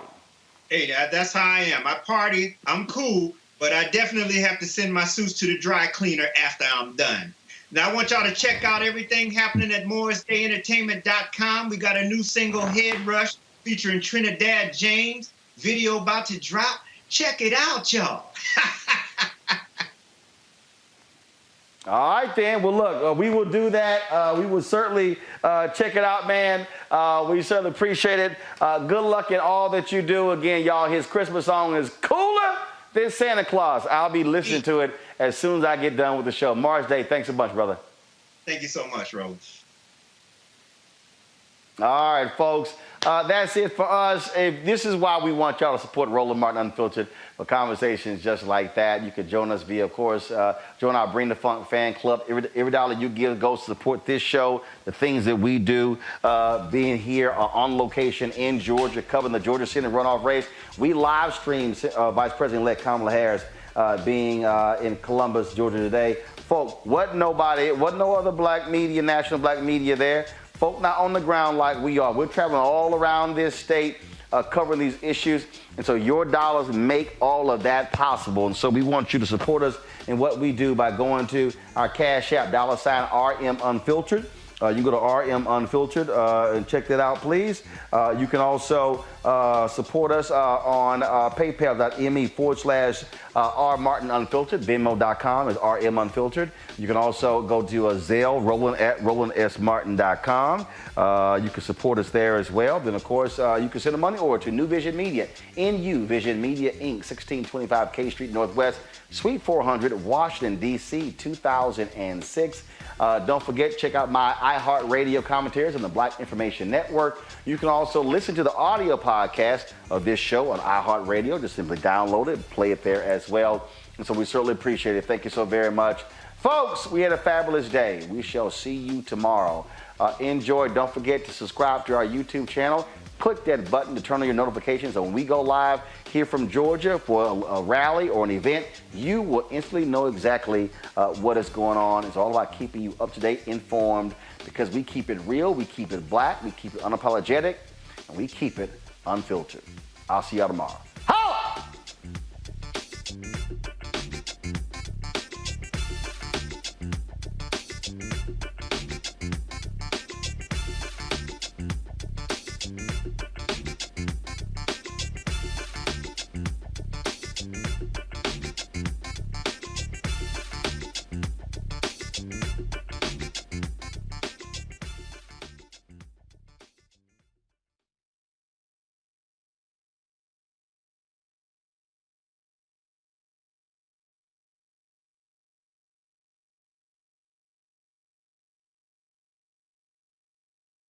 Hey, that's how I am. I party, I'm cool, but I definitely have to send my suits to the dry cleaner after I'm done. Now, I want y'all to check out everything happening at MorrisDayEntertainment.com. We got a new single, Head Rush, featuring Trinidad James. Video about to drop. Check it out, y'all. All right, then. Well, look, we will do that. We will certainly check it out, man. We certainly appreciate it. Good luck in all that you do. Again, y'all, his Christmas song is cooler than Santa Claus. I'll be listening to it as soon as I get done with the show. Morris Day, thanks a bunch, brother. Thank you so much, Roland. All right, folks. That's it for us. This is why we want y'all to support Roland Martin Unfiltered for conversations just like that. You can join us via, of course, join our Bring the Funk fan club. Every dollar you give goes to support this show, the things that we do, being here on location in Georgia, covering the Georgia Senate runoff race. We live stream Vice President-elect Kamala Harris being in Columbus, Georgia today. Folks, wasn't no other black media, national black media there. Folk not on the ground like we are. We're traveling all around this state, covering these issues. And so your dollars make all of that possible. And so we want you to support us in what we do by going to our Cash App, $RM Unfiltered. You can go to RM Unfiltered and check that out, please. You can also support us on paypal.me/R Martin Unfiltered. Venmo.com is RM Unfiltered. You can also go to Zelle, Roland at RolandSMartin.com. You can support us there as well. Then, of course, you can send a money order to New Vision Media, NU Vision Media, Inc., 1625 K Street Northwest, Suite 400, Washington, D.C., 2006. Don't forget, check out my iHeartRadio commentaries on the Black Information Network. You can also listen to the audio podcast of this show on iHeartRadio. Just simply download it and play it there as well. And so we certainly appreciate it. Thank you so very much. Folks, we had a fabulous day. We shall see you tomorrow. Enjoy. Don't forget to subscribe to our YouTube channel. Click that button to turn on your notifications. And when we go live here from Georgia for a rally or an event, you will instantly know exactly what is going on. It's all about keeping you up to date, informed, because we keep it real, we keep it black, we keep it unapologetic, and we keep it unfiltered. I'll see y'all tomorrow.